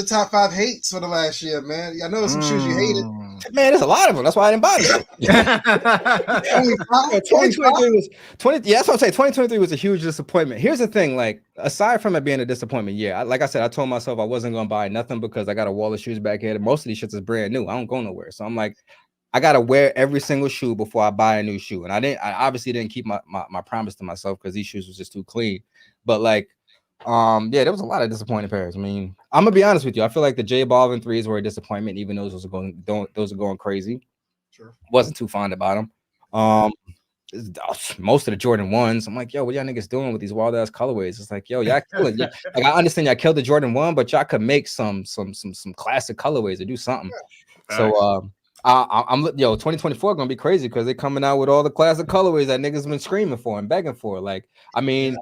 [SPEAKER 2] top 5 hates for the last year, man? I know some shoes you hated.
[SPEAKER 3] Man, there's a lot of them. That's why I didn't buy them.
[SPEAKER 2] Only 5?
[SPEAKER 3] 2023 was 20. Yeah, that's what I'm saying. 2023 was a huge disappointment. Here's the thing, like aside from it being a disappointment, yeah, like I said, I told myself I wasn't gonna buy nothing because I got a wall of shoes back here. Most of these shits is brand new. I don't go nowhere, so I'm like, I gotta wear every single shoe before I buy a new shoe. And I obviously didn't keep my promise to myself because these shoes was just too clean. But like, yeah, there was a lot of disappointing pairs. I mean, I'm gonna be honest with you. I feel like the J Balvin 3s were a disappointment, even though those are going crazy.
[SPEAKER 2] Sure.
[SPEAKER 3] Wasn't too fond about them. Most of the Jordan 1s, I'm like, yo, what y'all niggas doing with these wild ass colorways? It's like, yo, y'all killing. Yeah. Like I understand y'all killed the Jordan 1, but y'all could make some classic colorways or do something. Yeah. So I'm 2024 gonna be crazy because they're coming out with all the classic colorways that niggas been screaming for and begging for. Like, I mean,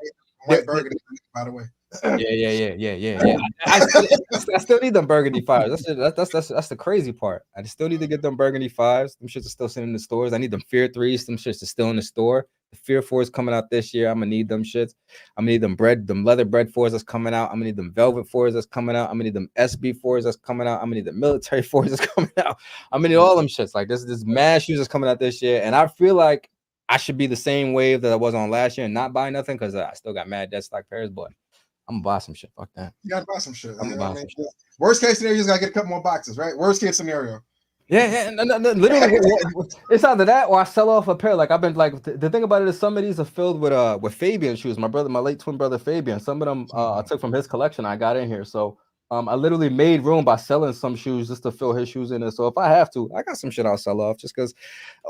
[SPEAKER 2] white burgundy, by the way.
[SPEAKER 3] Yeah. I still need them burgundy 5s. That's the crazy part. I still need to get them burgundy 5s. Them shits are still sitting in the stores. I need them Fear 3s. Them shits are still in the store. The Fear 4s coming out this year. I'm gonna need them shits. I'm gonna need them leather bread 4s that's coming out. I'm gonna need them velvet 4s that's coming out. I'm gonna need them SB 4s that's coming out. I'm gonna need the military 4s that's coming out. I'm gonna need all them shits. Like this mad shoes that's coming out this year, and I feel like I should be the same wave that I was on last year and not buy nothing because I still got mad dead stock pairs, but I'm gonna buy some shit. Fuck that.
[SPEAKER 2] You gotta buy some shit. I'm gonna buy some shit. Worst case scenario, you just gotta get a couple more boxes, right? Worst case scenario.
[SPEAKER 3] Yeah. No, literally, it's either that or I sell off a pair. Like I've been like the thing about it is some of these are filled with Fabian shoes. My late twin brother Fabian. Some of them I took from his collection. I got in here, so I literally made room by selling some shoes just to fill his shoes in there. So if I have to, I got some shit I'll sell off just because.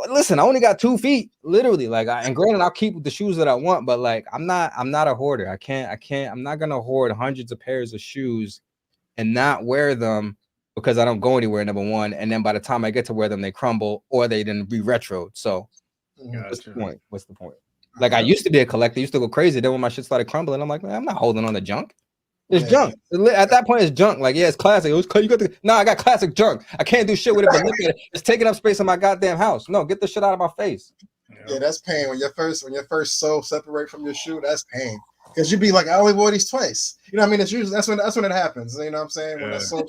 [SPEAKER 3] Listen, I only got 2 feet, literally. Like, and granted, I'll keep the shoes that I want, but like, I'm not a hoarder. I'm not gonna hoard hundreds of pairs of shoes and not wear them because I don't go anywhere. Number one, and then by the time I get to wear them, they crumble or they didn't be retroed. So, what's the point? What's the point? Like, I used to be a collector, used to go crazy. Then when my shit started crumbling, I'm like, man, I'm not holding on to junk. It's junk. At that point, it's junk. Like, yeah, it's classic. You got I got classic junk. I can't do shit with it, but look at it. It's taking up space in my goddamn house. No, get the shit out of my face.
[SPEAKER 2] Yeah, that's pain. When your first sole separate from your shoe, that's pain. Because you'd be like, I only wore these twice. You know what I mean? It's usually that's when it happens. You know what I'm saying? When that sole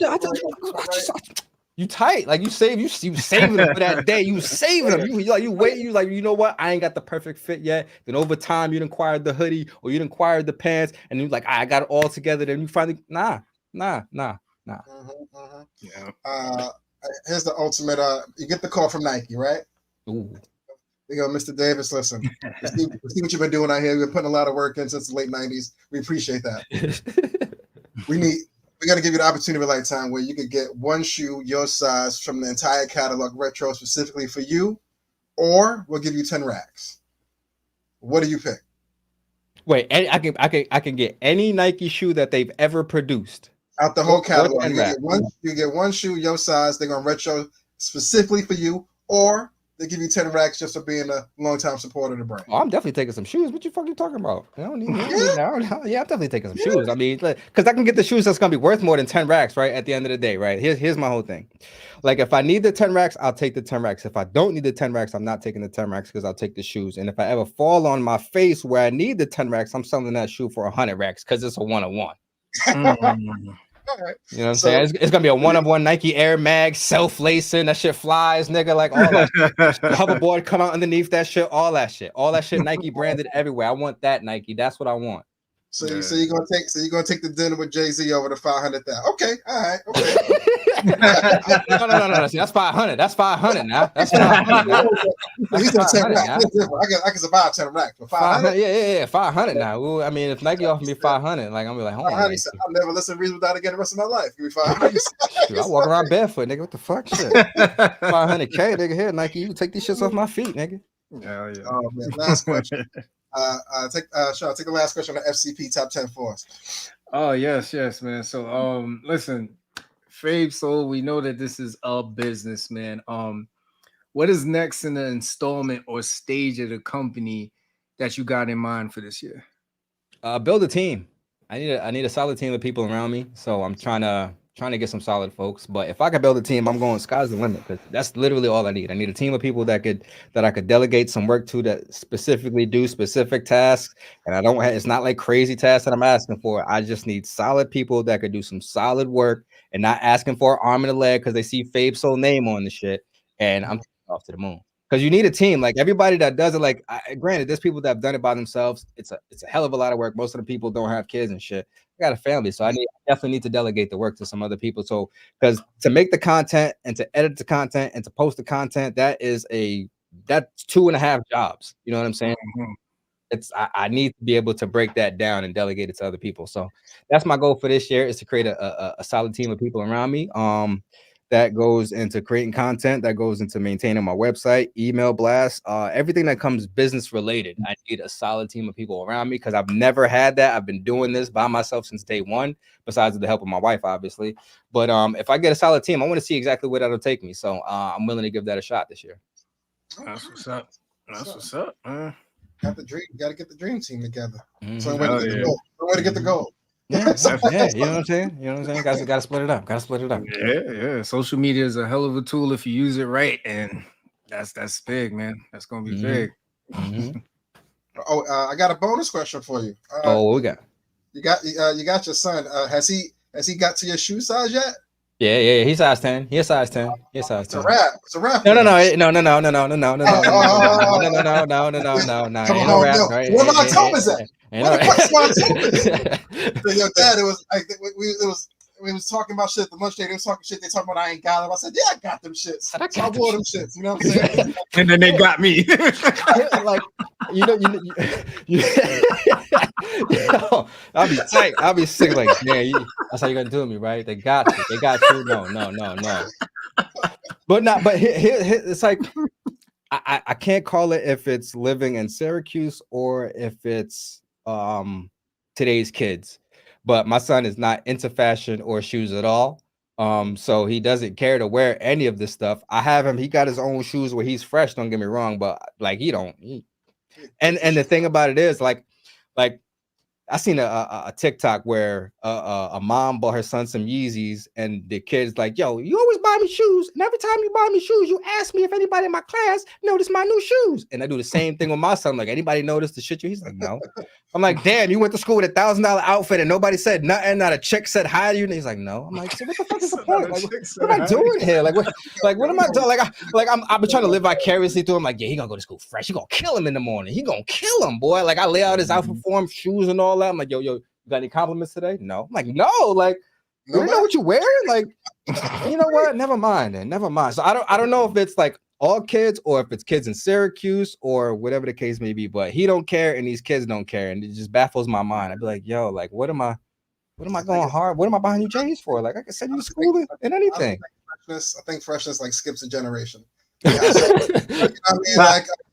[SPEAKER 3] you tight, like you saving them for that day. You saving them. You wait. You like, you know what? I ain't got the perfect fit yet. Then over time, you acquired the hoodie or you acquired the pants, and you like, I got it all together. Then you finally, nah.
[SPEAKER 2] Yeah. Here's the ultimate. You get the call from Nike, right?
[SPEAKER 3] Ooh.
[SPEAKER 2] You go, Mr. Davis. Listen, see what you've been doing out here. You've been putting a lot of work in since the late '90s. We appreciate that. We got to give you the opportunity of a lifetime where you could get one shoe your size from the entire catalog retro specifically for you, or we'll give you 10 racks. What do you pick?
[SPEAKER 3] Wait, I can get any Nike shoe that they've ever produced
[SPEAKER 2] out the whole catalog. You get one shoe your size. They're gonna retro specifically for you, or they give you 10 racks just for being a long-time supporter of the brand.
[SPEAKER 3] Oh, I'm definitely taking some shoes. What you fucking talking about? I don't need yeah, I'm definitely taking some shoes. I mean, because I can get the shoes that's gonna be worth more than 10 racks, right? At the end of the day, right? Here's my whole thing. Like, if I need the 10 racks, I'll take the 10 racks. If I don't need the 10 racks, I'm not taking the 10 racks because I'll take the shoes. And if I ever fall on my face where I need the 10 racks, I'm selling that shoe for 100 racks because it's a 1-on-1.
[SPEAKER 2] Right.
[SPEAKER 3] You know what I'm saying? It's gonna be a 1-of-1 Nike Air Mag, self-lacing, that shit flies, nigga, like all that shit. Hoverboard come out underneath that shit, all that shit Nike branded everywhere. I want that Nike. That's what I want.
[SPEAKER 2] So you're gonna take the dinner with Jay-Z over the 500,000. Okay, all right, okay.
[SPEAKER 3] No. See, that's 500. That's 500 now. That's 500 now.
[SPEAKER 2] He's gonna 10 racks. I can survive 10 racks, but 500.
[SPEAKER 3] Yeah, 500 now. Ooh, I mean, if Nike offered me 500, like I'm be like, hold on.
[SPEAKER 2] I'll never listen to Reason Without again the rest of my life. Give me 500.
[SPEAKER 3] Dude, I walk around barefoot, nigga. What the fuck, shit? 500K, nigga. Here, Nike, you can take these shits off my feet, nigga.
[SPEAKER 1] Yeah.
[SPEAKER 2] Oh man, last question. Take the last question on the FCP top 10 for us.
[SPEAKER 1] Oh yes, man. So listen, Fave Soul, we know that this is a business, man. What is next in the installment or stage of the company that you got in mind for this year?
[SPEAKER 3] Build a team. I need a solid team of people around me. So I'm trying to trying to get some solid folks. But if I could build a team, I'm going sky's the limit because that's literally all I need. I need a team of people that I could delegate some work to that specifically do specific tasks. And I don't have, it's not like crazy tasks that I'm asking for. I just need solid people that could do some solid work and not asking for an arm and a leg because they see Fabe's Soul name on the shit. And I'm off to the moon. Because you need a team. Like everybody that does it, like granted, there's people that have done it by themselves. It's a hell of a lot of work. Most of the people don't have kids and shit. I got a family, so I definitely need to delegate the work to some other people. So because to make the content and to edit the content and to post the content, that's 2.5 jobs. You know what I'm saying? I need to be able to break that down and delegate it to other people. So that's my goal for this year, is to create a solid team of people around me. That goes into creating content, that goes into maintaining my website, email blasts, everything that comes business related. I need a solid team of people around me because I've never had that. I've been doing this by myself since day one, besides the help of my wife, obviously. But if I get a solid team, I want to see exactly where that'll take me. So I'm willing to give that a shot this year.
[SPEAKER 1] That's what's up. That's what's up, man.
[SPEAKER 2] Got the dream. Got to get the dream team together.
[SPEAKER 3] Mm-hmm.
[SPEAKER 2] Way to get the goal.
[SPEAKER 3] Yeah, you know what I'm saying? You know what I'm saying? Gotta split it up.
[SPEAKER 1] Yeah. Social media is a hell of a tool if you use it right, and that's big, man. That's gonna be big.
[SPEAKER 3] Mm-hmm.
[SPEAKER 2] I got a bonus question for you.
[SPEAKER 3] What we got?
[SPEAKER 2] You got your son. Has he got to your shoe size yet?
[SPEAKER 3] Yeah. He's size 10. He's size 10. It's a
[SPEAKER 2] wrap. It's a wrap.
[SPEAKER 3] No. Ain't no wrap.
[SPEAKER 2] Where my Thomas at? Where the fuck's my Thomas? Your dad, it was like we was talking about shit. The lunch day, they was talking shit. They talking about I ain't got them. I said, yeah, I got them shits. So I wore them shits. You know what I'm saying?
[SPEAKER 1] And then they got me.
[SPEAKER 3] Like I'll be tight. I'll be sick. Like, yeah, that's how you gonna do me, right? They got you. They got you. No. But it's like I can't call it if it's living in Syracuse or if it's today's kids. But my son is not into fashion or shoes at all. So he doesn't care to wear any of this stuff. I have him, he got his own shoes where he's fresh, don't get me wrong, but like and the thing about it is like I seen a TikTok where a mom bought her son some Yeezys, and the kid's like, yo, you always buy me shoes, and every time you buy me shoes, you ask me if anybody in my class noticed my new shoes. And I do the same thing with my son. Like, anybody noticed the shit? He's like, no. I'm like, damn, you went to school with $1,000 outfit and nobody said nothing, not a chick said hi to you. And he's like, no. I'm like, so what the fuck is the point? Like, what am I doing here? Like, what am I doing? I've been trying to live vicariously through him. Like, yeah, he gonna go to school fresh. He gonna kill him in the morning. He gonna kill him, boy. Like, I lay out his outfit for him, shoes and all that. I'm like, yo, you got any compliments today? No. I'm like, no. Like, you know what you wearing? Like, you know what? Never mind. So I don't know if it's like all kids or if it's kids in Syracuse or whatever the case may be, but he don't care and these kids don't care, and it just baffles my mind. I'd be like, yo, like, what am I going hard? What am I buying you J's for? Like, I can send you to school and anything.
[SPEAKER 2] I think freshness like skips a generation. Yeah, so, you know what I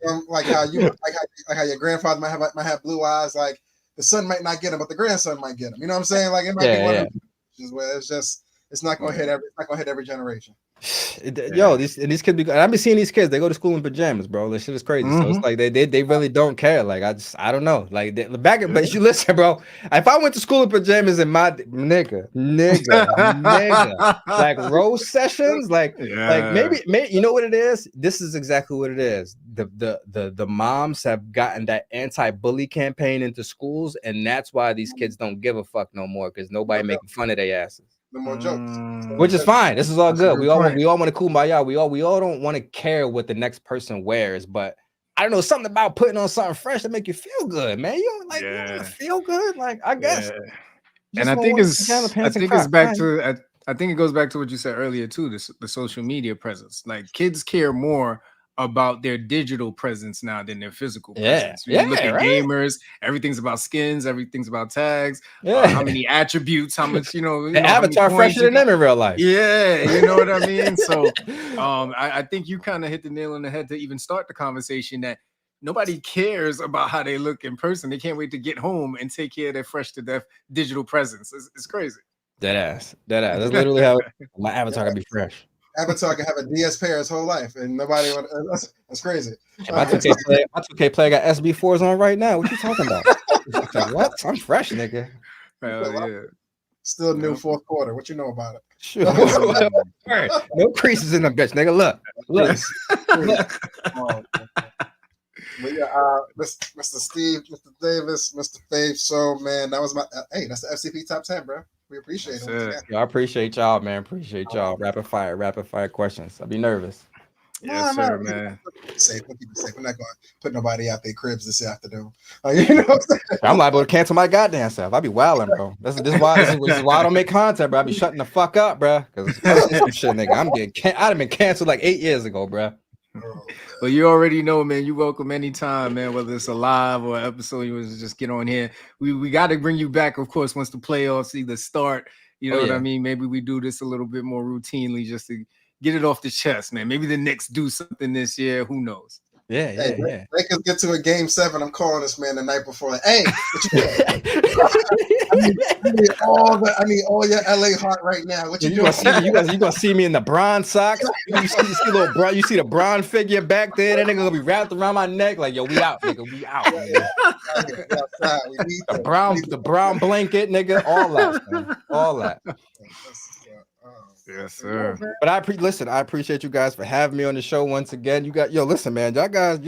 [SPEAKER 2] mean? Like how you like how your grandfather might have blue eyes. Like the son might not get them, but the grandson might get them. You know what I'm saying? Like it might be one of those where it's not gonna hit every generation.
[SPEAKER 3] Yo, these kids be. I've been seeing these kids. They go to school in pajamas, bro. This shit is crazy. So it's like they really don't care. Like I don't know. Like but you listen, bro. If I went to school in pajamas and my nigga, like rose sessions, like maybe you know what it is. This is exactly what it is. The moms have gotten that anti-bully campaign into schools, and that's why these kids don't give a fuck no more because nobody making fun of their asses.
[SPEAKER 2] No more jokes,
[SPEAKER 3] which is fine. This is all good. We all want to kumbaya. We all don't want to care what the next person wears, but I don't know, something about putting on something fresh that make you feel good, man. You don't like you want to feel good, like I guess.
[SPEAKER 1] And I think it goes back to what you said earlier too. The social media presence. Like kids care more about their digital presence now than their physical presence. You look at gamers, everything's about skins, everything's about tags, how many attributes, how much, the
[SPEAKER 3] avatar fresher than them in real life.
[SPEAKER 1] Yeah, you know what I mean? So I think you kind of hit the nail on the head to even start the conversation that nobody cares about how they look in person. They can't wait to get home and take care of their fresh to death digital presence. It's crazy.
[SPEAKER 3] Dead ass. That's literally how my avatar can be fresh.
[SPEAKER 2] Avatar can have a DS pair his whole life, and nobody would. That's crazy.
[SPEAKER 3] My 2K player got SB4s on right now. What you talking about? Like, what? I'm fresh, nigga.
[SPEAKER 1] Hell yeah.
[SPEAKER 2] Still new fourth quarter. What you know about it?
[SPEAKER 3] Sure. No creases in the bitch, nigga. Look.
[SPEAKER 2] Oh, but yeah, Mr. Steve, Mr. Davis, Mr. Faith. So man, that was hey, that's the FCP top 10, bro. We appreciate it.
[SPEAKER 3] I appreciate y'all, man. Appreciate y'all. Rapid fire questions. I'll be nervous.
[SPEAKER 1] Yes, sir, man.
[SPEAKER 2] We'll keep it safe. We're not going to put nobody out their cribs this afternoon. You know what
[SPEAKER 3] I'm liable to cancel my goddamn self. I'll be wilding, bro. This is why I don't make content, bro. I be shutting the fuck up, bro. Because some shit, nigga. I'd have been canceled like 8 years ago, bro.
[SPEAKER 1] Well, you already know, man. You welcome anytime, man. Whether it's a live or an episode, you was just get on here. We got to bring you back, of course, once the playoffs either start. You know what I mean? Maybe we do this a little bit more routinely just to get it off the chest, man. Maybe the Knicks do something this year. Who knows?
[SPEAKER 3] Yeah.
[SPEAKER 2] Lakers get to a game 7. I'm calling this man the night before. Like, hey, what you doing? I need all your LA heart right now. What you doing?
[SPEAKER 3] You gonna see me in the bronze socks. You see the bronze figure back there. That nigga gonna be wrapped around my neck. Like, yo, we out, nigga. We out. The brown blanket, nigga. All that, man. All that.
[SPEAKER 1] Yes, sir.
[SPEAKER 3] But I appreciate you guys for having me on the show once again. Listen, man, y'all guys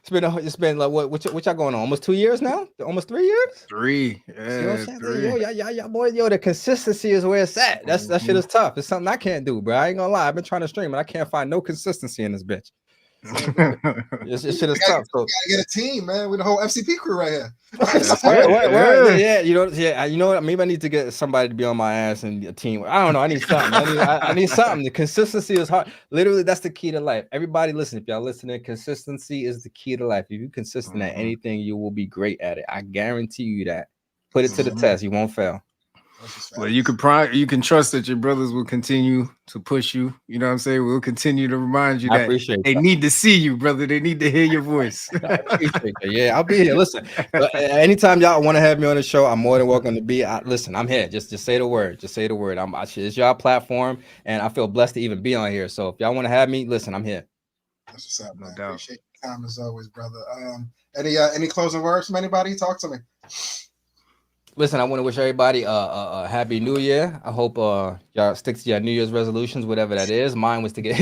[SPEAKER 3] it's been like what y'all going on? Almost 2 years now? Almost 3 years?
[SPEAKER 1] 3. Yeah, 3.
[SPEAKER 3] Yo, boy, the consistency is where it's at. That shit is tough. It's something I can't do, bro. I ain't gonna lie. I've been trying to stream and I can't find no consistency in this bitch. This shit is tough. So
[SPEAKER 2] gotta get a team, man. With the whole FCP crew right here.
[SPEAKER 3] You know what? Maybe I need to get somebody to be on my ass and a team. I don't know. I need something. I need something. The consistency is hard. Literally, that's the key to life. Everybody, listen. If y'all listening, consistency is the key to life. If you're consistent at anything, you will be great at it. I guarantee you that. Put it to the test. You won't fail.
[SPEAKER 1] Well, you can trust that your brothers will continue to push you. You know what I'm saying? We'll continue to remind you that they need to see you, brother. They need to hear your voice.
[SPEAKER 3] I appreciate that. Yeah, I'll be here. Listen, anytime y'all want to have me on the show, I'm more than welcome to be. Listen, I'm here. Just say the word. Just say the word. It's y'all platform, and I feel blessed to even be on here. So if y'all want to have me, listen, I'm here.
[SPEAKER 2] That's what's up, man. No doubt. Appreciate your time as always, brother. Any closing words from anybody? Talk to me.
[SPEAKER 3] Listen, I want to wish everybody a happy new year. I hope y'all stick to your New Year's resolutions, whatever that is. Mine was to get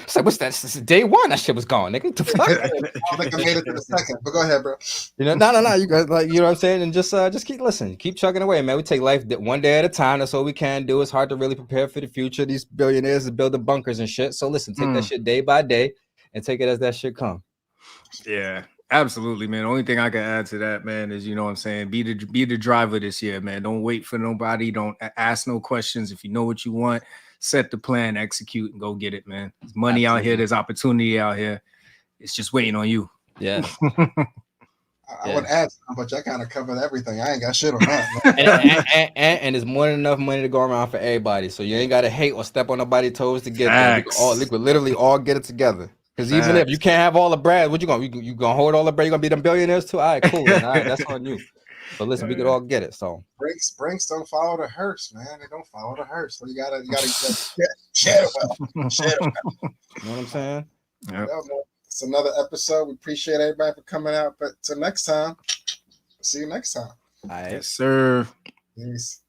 [SPEAKER 3] so what's that? This is day 1. That shit was gone, nigga. What the fuck?
[SPEAKER 2] I think I made it to the second, but go ahead, bro.
[SPEAKER 3] No. You guys, like, you know what I'm saying, and just keep listening, keep chugging away, man. We take life one day at a time. That's all we can do. It's hard to really prepare for the future. These billionaires are building bunkers and shit. So listen, take that shit day by day and take it as that shit come.
[SPEAKER 1] Yeah. Absolutely, man. The only thing I can add to that, man, is, you know what I'm saying, be the driver this year, man. Don't wait for nobody. Don't ask no questions. If you know what you want, set the plan, execute, and go get it, man. There's money out here. There's opportunity out here. It's just waiting on you.
[SPEAKER 3] Yeah.
[SPEAKER 2] I would add something, but I kind of covered everything. I ain't got shit on that.
[SPEAKER 3] and there's more than enough money to go around for everybody. So you ain't got to hate or step on nobody's toes to get there. We could literally all get it together. Because even if you can't have all the bread, what you gonna hold all the bread? You gonna be them billionaires too? All right, cool. All right, that's on you. But listen, we could all get it. So
[SPEAKER 2] Brinks don't follow the hearse, man. They don't follow the hearse. So you gotta share it well.
[SPEAKER 3] You know what I'm saying?
[SPEAKER 1] Yep.
[SPEAKER 2] It's another episode. We appreciate everybody for coming out. But till next time, see you next time.
[SPEAKER 3] All right.
[SPEAKER 1] Yes, sir.
[SPEAKER 2] Peace.